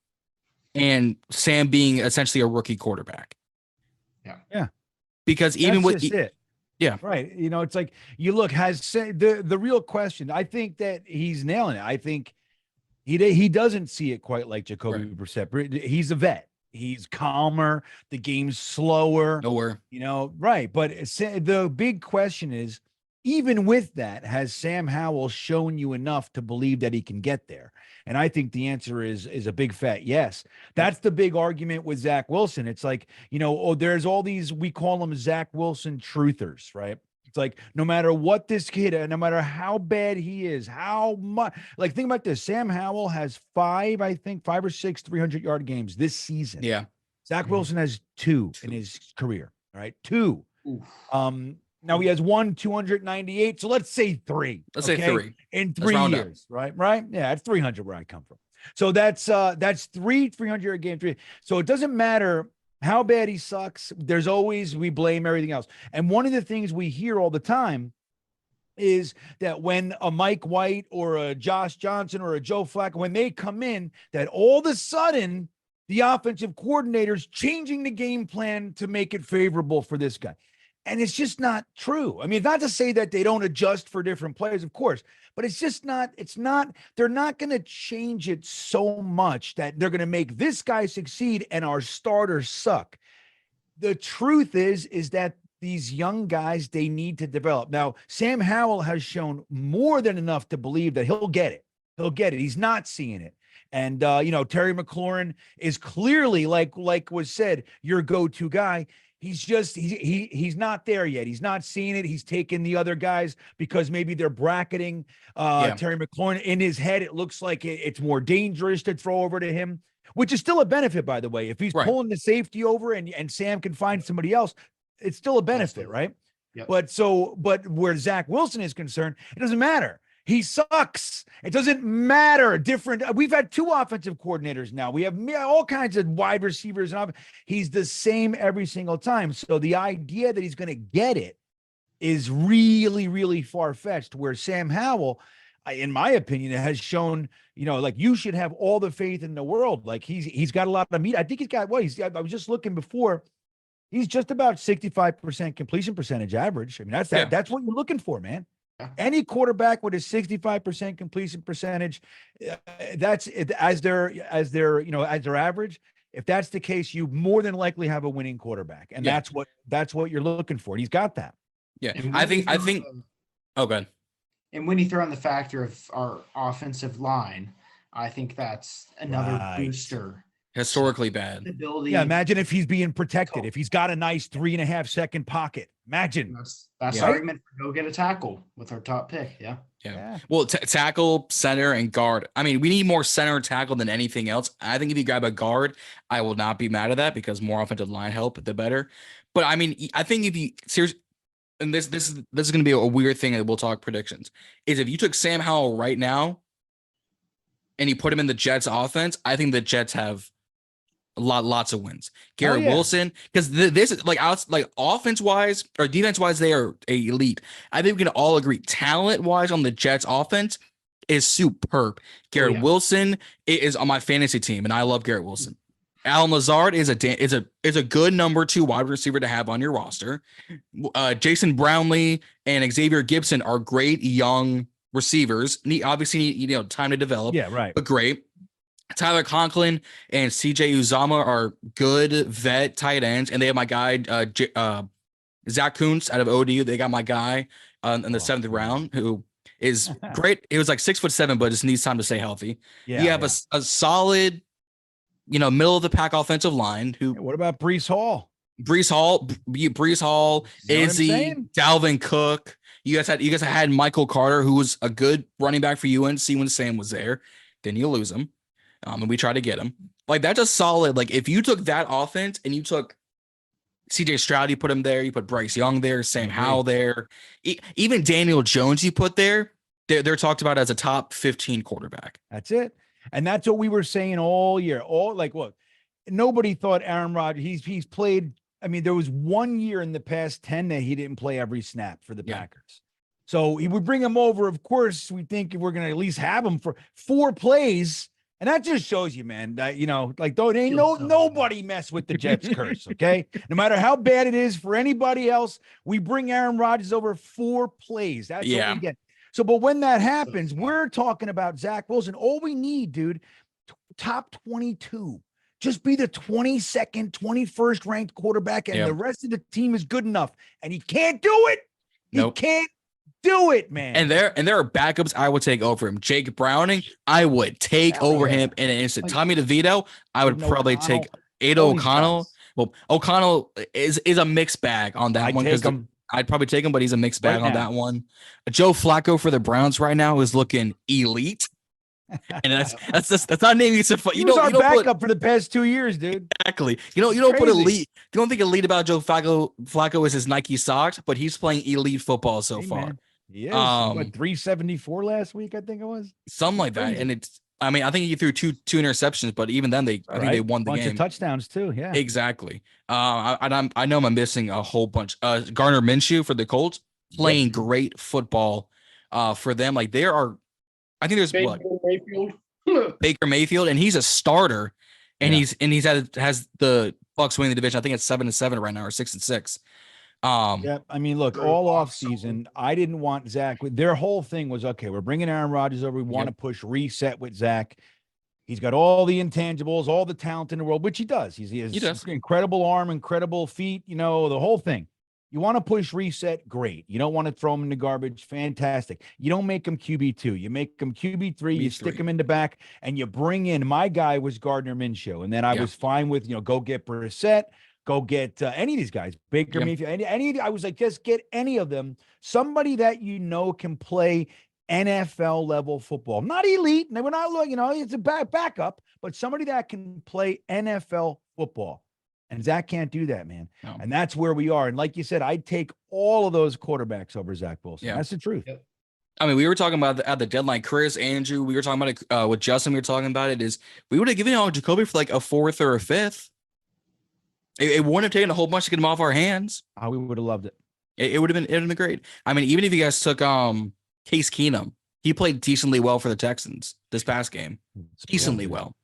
and Sam being essentially a rookie quarterback. Yeah. Because even That's with just it. Yeah. Right. It's like you look, the real question, I think that he's nailing it. I think he doesn't see it quite like Jacoby Brissett. He's a vet. He's calmer. The game's slower. Nowhere. Right. But the big question is, even with that, has Sam Howell shown you enough to believe that he can get there? And I think the answer is a big fat yes. That's the big argument with Zach Wilson. It's like, there's all these, we call them Zach Wilson truthers, right? It's like, no matter what this kid, no matter how bad he is, how much, like, think about this. Sam Howell has 5 or 6 300-yard games this season. Yeah. Zach Wilson has 2 in his career, right? 2. Oof. Now he has 1 298. So let's say 3. Let's say 3. In 3 round years, right? Right. Yeah. It's 300 where I come from. So that's 300 game three. So it doesn't matter how bad he sucks. There's always, we blame everything else. And one of the things we hear all the time is that when a Mike White or a Josh Johnson or a Joe Flacco, when they come in, that all of a sudden the offensive coordinator's changing the game plan to make it favorable for this guy. And it's just not true. I mean, not to say that they don't adjust for different players, of course, but it's just not, they're not going to change it so much that they're going to make this guy succeed and our starters suck. The truth is that these young guys, they need to develop. Now, Sam Howell has shown more than enough to believe that he'll get it. He'll get it. He's not seeing it. And, Terry McLaurin is clearly, like was said, your go-to guy. He's just, he's not there yet. He's not seeing it. He's taking the other guys because maybe they're bracketing Terry McLaurin in his head. It looks like it's more dangerous to throw over to him, which is still a benefit, by the way. If he's pulling the safety over and Sam can find somebody else, it's still a benefit, right? Yep. But where Zach Wilson is concerned, it doesn't matter. He sucks. It doesn't matter. We've had 2 offensive coordinators now. We have all kinds of wide receivers. And he's the same every single time. So the idea that he's going to get it is really, really far-fetched, where Sam Howell, in my opinion, has shown, you should have all the faith in the world. Like he's got a lot of meat. I think he's got, I was just looking before. He's just about 65% completion percentage average. I mean, that's what you're looking for, man. Any quarterback with a 65% completion percentage, that's as their average. If that's the case, you more than likely have a winning quarterback, and that's what you're looking for. And he's got that. Yeah, I think. Oh, good. And when you throw in the factor of our offensive line, I think that's another booster. Historically bad. Ability. Yeah, imagine if he's being protected. If he's got a nice 3.5 second pocket. Imagine. That's the argument for go get a tackle with our top pick. Yeah. Well, tackle, center, and guard. I mean, we need more center tackle than anything else. I think if you grab a guard, I will not be mad at that because more offensive line help, the better. But I mean, I think if you seriously, and this is going to be a weird thing that we'll talk predictions, is if you took Sam Howell right now and you put him in the Jets offense, I think the Jets have lots of wins. Garrett Wilson, because this is like offense wise or defense wise, they are elite. I think we can all agree talent wise on the Jets offense is superb. Garrett Wilson is on my fantasy team, and I love Garrett Wilson. Alan Lazard is a good number 2 wide receiver to have on your roster. Jason Brownlee and Xavier Gibson are great young receivers. Obviously need time to develop. Yeah, right. But great. Tyler Conklin and CJ Uzama are good vet tight ends, and they have my guy Zach Kuntz out of ODU. They got my guy in the 7th round who is great. It was like 6'7", but just needs time to stay healthy. Yeah, you have a solid, middle of the pack offensive line. What about Breece Hall? Breece Hall, Izzy, Dalvin Cook. You guys had Michael Carter, who was a good running back for UNC when Sam was there. Then you lose him. And we try to get him. Like, that's a solid. Like, if you took that offense and you took CJ Stroud, you put him there, you put Bryce Young there, Sam Howell there, even Daniel Jones you put there, they're talked about as a top 15 quarterback. That's it. And that's what we were saying all year. Look, nobody thought Aaron Rodgers, he's played. I mean, there was 1 year in the past 10 that he didn't play every snap for the Packers. So he would bring him over. Of course, we think we're going to at least have him for 4 plays. And that just shows you, man, that, ain't nobody mess with the Jets curse, okay? No matter how bad it is for anybody else, we bring Aaron Rodgers over 4 plays. That's what we get. So, but when that happens, we're talking about Zach Wilson. All we need, dude, top 22. Just be the 22nd, 21st ranked quarterback, and the rest of the team is good enough. And he can't do it. He can't do it, man. And there are backups I would take over him. Jake Browning, I would take over him in an instant. Tommy DeVito, I would probably take Ada O'Connell. Well, O'Connell is a mixed bag on that one because I'd probably take him, but he's a mixed bag on that one. Joe Flacco for the Browns right now is looking elite. And that's not a name you said. He was our backup for the past 2 years, dude. Exactly. You don't put elite. You don't think elite about Joe Flacco is his Nike socks, but he's playing elite football so far. Man. Yeah, 374 last week, I think it was. Something like that. And I mean, I think he threw two interceptions, but even then, I think they won the bunch game. of touchdowns too. Yeah, exactly. I know I'm missing a whole bunch. Gardner Minshew for the Colts playing great football. For them, like there are, I think there's Baker Mayfield. Baker Mayfield, and he's a starter, and has the Bucs winning the division. I think it's 7-7 right now, or 6-6. Yeah, I mean, look, all off season, I didn't want Zach. Their whole thing was, okay, we're bringing Aaron Rodgers over. We want to push reset with Zach. He's got all the intangibles, all the talent in the world, which he does. He has incredible arm, incredible feet, the whole thing. You want to push reset, great. You don't want to throw him in the garbage, fantastic. You don't make him QB2. You make him QB3. You stick him in the back, and you bring in, my guy was Gardner Minshew, and then I was fine with, go get Brissett, go get any of these guys, Baker Mayfield, any. I was like, just get any of them. Somebody that can play NFL level football, not elite. And we're not looking, it's a backup, but somebody that can play NFL football. And Zach can't do that, man. No. And that's where we are. And like you said, I'd take all of those quarterbacks over Zach Wilson. Yeah. That's the truth. Yep. I mean, we were talking about at the deadline, Chris, Andrew, we were talking about it with Justin. We were talking about it is we would have given Jacoby for like a 4th or a 5th. It wouldn't have taken a whole bunch to get him off our hands. We would have loved it. It would have been great. I mean, even if you guys took Case Keenum, he played decently well for the Texans this past game. Decently well.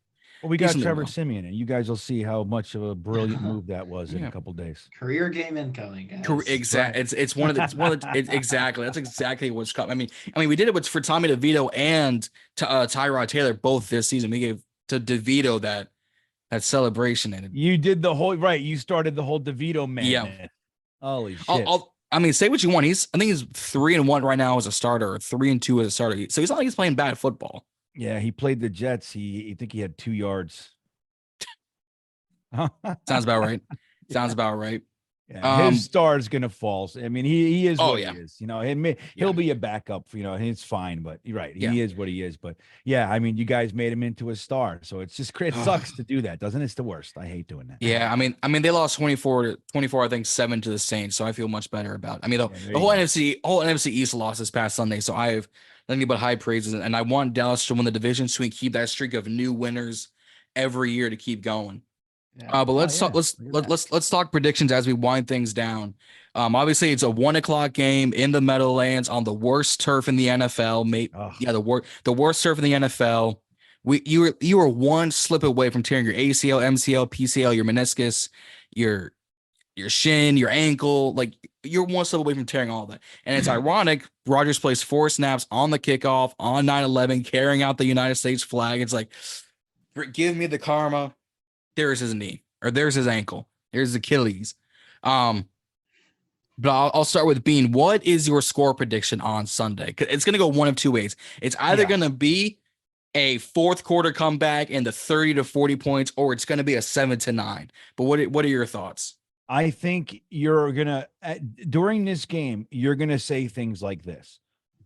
Well, we got Trevor Siemian, and you guys will see how much of a brilliant move that was in a couple of days. Career game incoming, guys. Exactly. It's one of the exactly. That's exactly what's coming. I mean, we did it for Tommy DeVito and Tyrod Taylor both this season. We gave to DeVito that celebration, and you did the whole right. You started the whole DeVito man. Yeah. Holy shit. I mean, say what you want. I think he's 3-1 right now as a starter, or 3-2 as a starter. So he's not like he's playing bad football. Yeah, he played the Jets. I think he had 2 yards. Sounds about right. Sounds about right. Yeah, his star is gonna fall. I mean, he is what he is. He'll be a backup. It's fine. But you're right. He is what he is. But yeah, I mean, you guys made him into a star. So it sucks to do that, doesn't it? It's the worst. I hate doing that. Yeah, I mean, they lost 24, I think 7 to the Saints. So I feel much better about it. I mean, the whole NFC East lost this past Sunday. So I have nothing but high praises, and I want Dallas to win the division so we can keep that streak of new winners every year to keep going. Yeah. But let's talk predictions as we wind things down. Obviously it's a 1:00 game in the Meadowlands on the worst turf in the NFL. The worst turf in the NFL. You are one slip away from tearing your ACL, MCL, PCL, your meniscus, your shin, your ankle. Like, you're one slip away from tearing all that. And it's ironic. Rodgers plays 4 snaps on the kickoff on 9/11, carrying out the United States flag. It's like, give me the karma. There's his knee, or there's his ankle. There's his Achilles. But I'll start with Bean. What is your score prediction on Sunday? It's going to go one of two ways. It's either going to be a 4th quarter comeback in the 30 to 40 points, or it's going to be a 7-9. But what are your thoughts? I think you're going to, during this game, you're going to say things like this.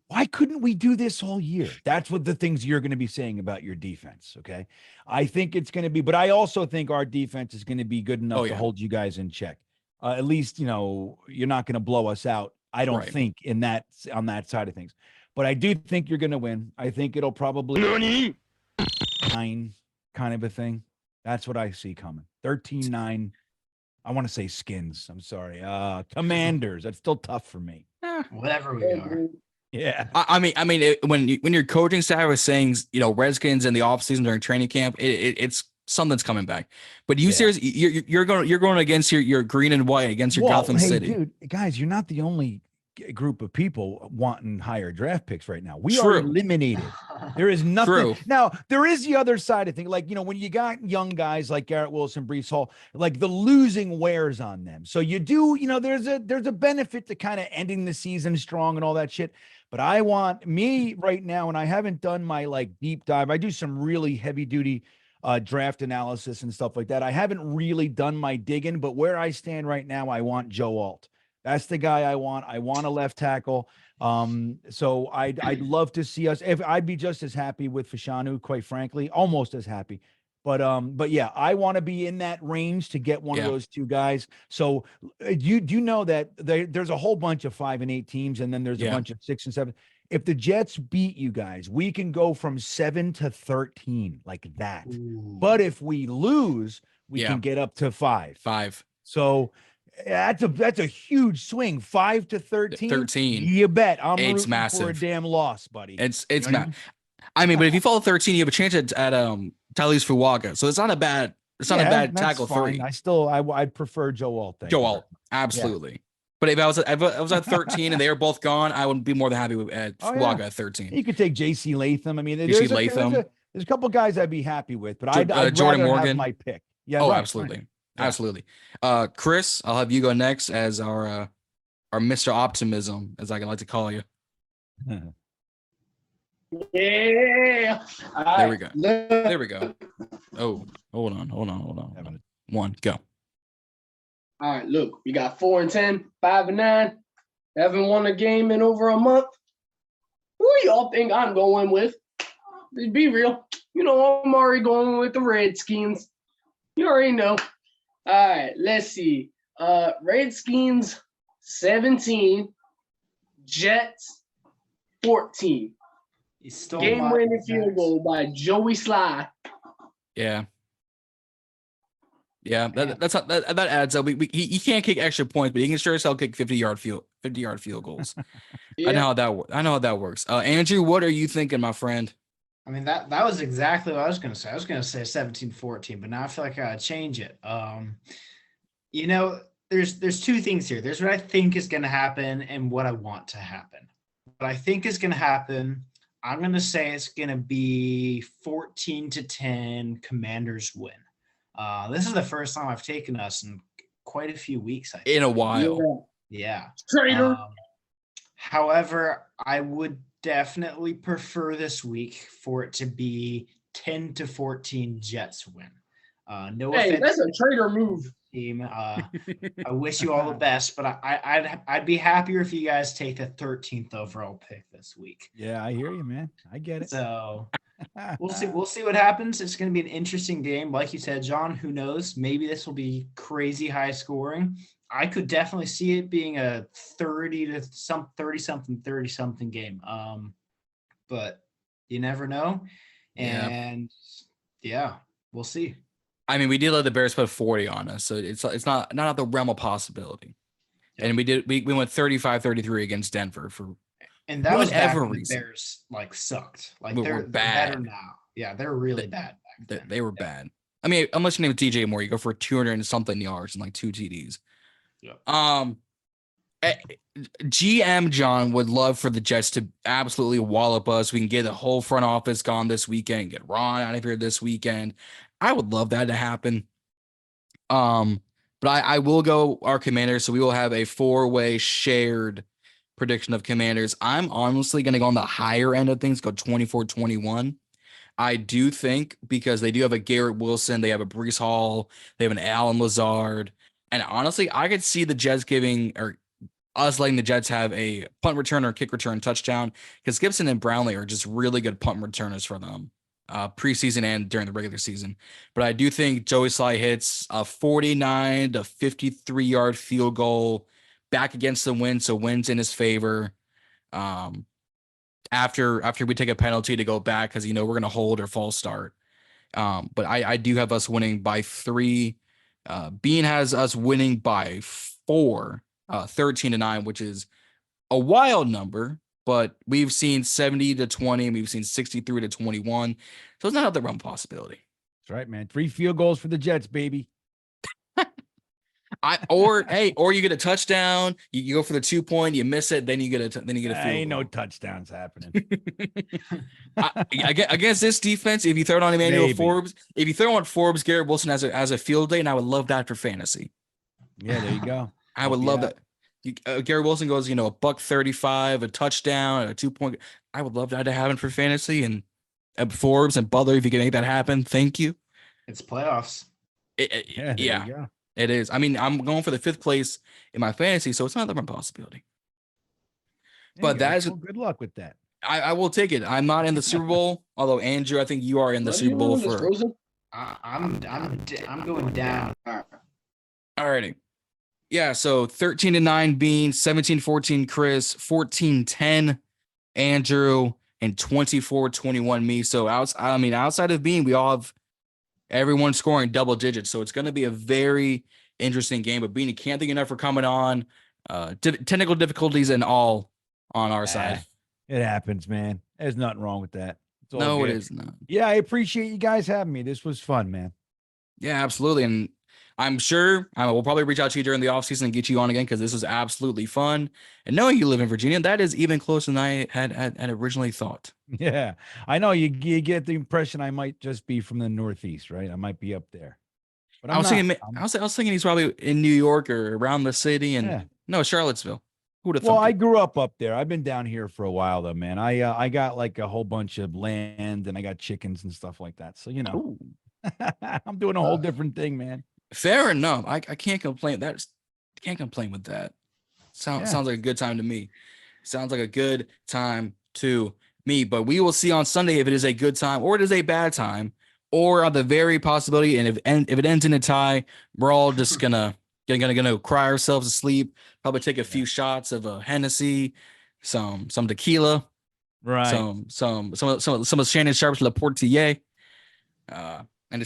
Why couldn't we do this all year? That's what the things you're going to be saying about your defense. Okay. I think it's going to be, but I also think our defense is going to be good enough to hold you guys in check. At least, you're not going to blow us out. I don't think on that side of things, but I do think you're going to win. I think it'll probably 9 kind of a thing. That's what I see coming. 13-9. I want to say Skins. I'm sorry. Commanders. That's still tough for me. Whatever we are. Yeah. I mean, when your coaching staff is saying, Redskins in the offseason during training camp, it's something's coming back. But seriously, you're going against your green and white, against your Gotham City. Dude, guys, you're not the only group of people wanting higher draft picks right now. We are eliminated. There is nothing. True. Now, there is the other side of things. Like, when you got young guys like Garrett Wilson, Breece Hall, like the losing wears on them. So you do, there's a benefit to kind of ending the season strong and all that shit. But I want me right now, and I haven't done my deep dive. I do some really heavy duty draft analysis and stuff like that. I haven't really done my digging, but where I stand right now, I want Joe Alt. That's the guy I want. I want a left tackle. So I'd love to see us. If I'd be just as happy with Fashanu, quite frankly, almost as happy. But yeah, I want to be in that range to get one of those 2 guys. So do you know that there's a whole bunch of 5 and 8 teams, and then there's a bunch of 6 and 7. if the Jets beat you guys, we can go from 7-13 like that. Ooh. But if we lose, we Yeah. can get up to 5. 5. So that's a huge swing. 5-13. 13. You bet. I'm It's rooting for a massive. damn loss, buddy. It's You know what I not. I mean, but if you follow 13, you have a chance at Tyrese Fuaga. So it's not a bad that's tackle fine. 3. I'd prefer Joe Alt. Joe Alt, absolutely. But if I was at 13 and they were both gone, I would be more than happy with Fuaga at 13. You could take JC Latham. I mean, JC Latham. There's a couple guys I'd be happy with, but I'd Jordan rather Morgan. have my pick. Yeah. Oh, right, absolutely. right. Absolutely. Chris, I'll have you go next as our Mr. Optimism, as I can like to call you. Yeah. There we go. There we go. Oh, hold on. 1, go. All right, look, we got 4-10, 5-9. Haven't won a game in over a month. Who y'all think I'm going with? Be real. You know, I'm already going with the Redskins. You already know. All right, let's see. Redskins 17, Jets 14. Game-winning field goal by Joey Sly. Yeah. Yeah, that adds up. He can't kick extra points, but he can sure as hell kick 50-yard field goals. Yeah. I know how that works. Andrew, what are you thinking, my friend? I mean, that was exactly what I was going to say. I was going to say 17-14, but now I feel like I got to change it. You know, there's two things here. There's what I think is going to happen and what I want to happen. What I think is going to happen, I'm going to say it's going to be 14-10 Commanders win. This is the first time I've taken us in quite a few weeks. I think. In a while. Yeah. Traitor. However, I would definitely prefer this week for it to be 10-14 Jets win. No offense. That's a traitor move. Team. I wish you all the best, but I'd be happier if you guys take the 13th overall pick this week. Yeah, I hear you, man. I get it. So we'll see what happens. It's going to be an interesting game. Like you said, John, who knows? Maybe this will be crazy high scoring. I could definitely see it being a 30-something game. But you never know. And yeah, we'll see. I mean, we did let the Bears put 40 on us, so it's not out the realm of possibility. And we went 35-33 against Denver for and that was back when the reason. Bears like sucked. They're bad. Better now. Yeah, they're really bad. They were bad. I mean, unless your name is DJ Moore, you go for 200 and something yards and like 2 TDs. Yeah. GM John would love for the Jets to absolutely wallop us. We can get the whole front office gone this weekend, get Ron out of here this weekend. I would love that to happen. But I will go our Commanders, so we will have a 4-way shared prediction of Commanders. I'm honestly going to go on the higher end of things, go 24-21. I do think because they do have a Garrett Wilson, they have a Breece Hall, they have an Allen Lazard, and honestly, I could see the Jets us letting the Jets have a punt return or kick return touchdown because Gibson and Brownlee are just really good punt returners for them. Preseason and during the regular season. But I do think Joey Sly hits a 49 to 53 yard field goal back against the wind, so wind's in his favor. After we take a penalty to go back because we're gonna hold or false start. But I do have us winning by 3. Bean has us winning by 4, 13-9, which is a wild number. But we've seen 70-20, and we've seen 63-21. So it's not out the realm possibility. That's right, man. 3 field goals for the Jets, baby. Or you get a touchdown, you go for the 2-point, you miss it, then you get a field goal. Ain't no touchdowns happening. Against this defense, if you throw it on Emmanuel Forbes, Garrett Wilson as a field day, and I would love that for fantasy. Yeah, there you go. I would love that. Garrett Wilson goes, $135, a touchdown, a 2-point. I would love that to happen for fantasy. And Forbes and Butler, if you can make that happen, thank you. It's playoffs. Yeah, it is. I mean, I'm going for the 5th place in my fantasy, so it's not a possibility. But that is good luck with that. I will take it. I'm not in the Super Bowl, although Andrew, I think you are in the Super Bowl for. I'm going down. All righty. Yeah, so 13-9 Bean, 17-14 Chris, 14-10 Andrew, and 24-21 me. So outside of Bean, we all have everyone scoring double digits. So it's going to be a very interesting game. But Bean, you can't thank you enough for coming on. Technical difficulties and all on our side. It happens, man. There's nothing wrong with that. It's all No, good. it is not. Yeah, I appreciate you guys having me. This was fun, man. Yeah, absolutely. And I'm sure we'll probably reach out to you during the offseason and get you on again because this was absolutely fun. And knowing you live in Virginia, that is even closer than I had originally thought. Yeah, I know you get the impression I might just be from the Northeast, right? I might be up there. But I was thinking he's probably in New York or around the city, and no, Charlottesville. Who would have thought? Well, I grew up there. I've been down here for a while, though, man. I got like a whole bunch of land, and I got chickens and stuff like that. So I'm doing a whole different thing, man. Fair enough. I can't complain. Can't complain with that. Sounds like a good time to me. Sounds like a good time to me. But we will see on Sunday if it is a good time or it is a bad time, or on the very possibility. And if it ends in a tie, we're all just gonna cry ourselves to sleep. Probably take a few shots of a Hennessy, some tequila, right? Some of Shannon Sharp's Le Portier. And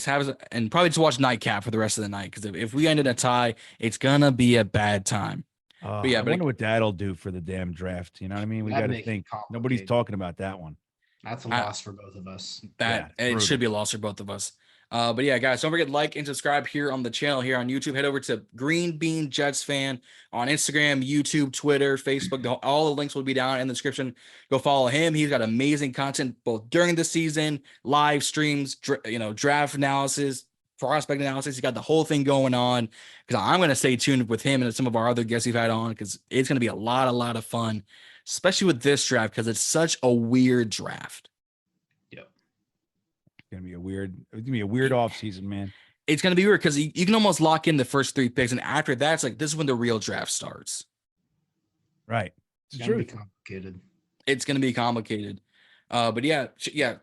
probably just watch Nightcap for the rest of the night, because if we end in a tie, it's gonna be a bad time. But I wonder what that'll do for the damn draft. You know what I mean? We got to think. Nobody's talking about that one. That's a loss for both of us. It should be a loss for both of us. But yeah, guys, don't forget to like and subscribe here on the channel here on YouTube. Head over to Green Bean Jets Fan on Instagram, YouTube, Twitter, Facebook. All the links will be down in the description. Go follow him. He's got amazing content both during the season, live streams, draft analysis, prospect analysis. He's got the whole thing going on, because I'm going to stay tuned with him and some of our other guests we've had on, because it's going to be a lot of fun, especially with this draft, because it's such a weird draft. It's gonna be a weird off season, man. It's gonna be weird because you can almost lock in the first 3 picks, and after that, it's like this is when the real draft starts. Right. It's gonna be complicated. It's gonna be complicated. But yeah.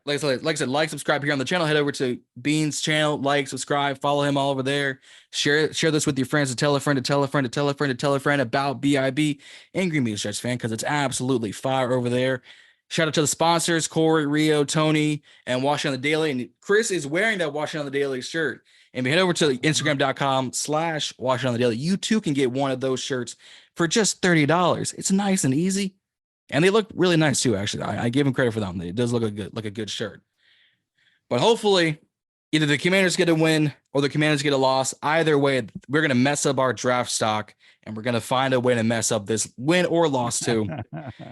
Like I said, like, subscribe here on the channel. Head over to Bean's channel, subscribe, follow him all over there. Share this with your friends, to tell a friend, to tell a friend, to tell a friend, to tell a friend about BIB and Green Bean Jets Fan, because it's absolutely fire over there. Shout out to the sponsors, Corey, Rio, Tony, and Washington on the Daily. And Chris is wearing that Washington on the Daily shirt. And if you head over to Instagram.com/Washington on the Daily, you too can get one of those shirts for just $30. It's nice and easy. And they look really nice too, actually. I give them credit for them. It does look like a good shirt. But hopefully, either the Commanders get a win or the Commanders get a loss. Either way, we're going to mess up our draft stock, and we're going to find a way to mess up this win or loss too,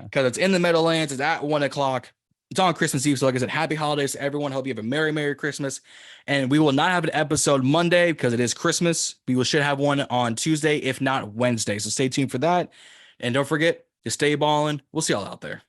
because it's in the Meadowlands. It's at 1:00. It's on Christmas Eve. So like I said, happy holidays to everyone. Hope you have a Merry Christmas. And we will not have an episode Monday because it is Christmas. We should have one on Tuesday, if not Wednesday. So stay tuned for that. And don't forget to stay balling. We'll see y'all out there.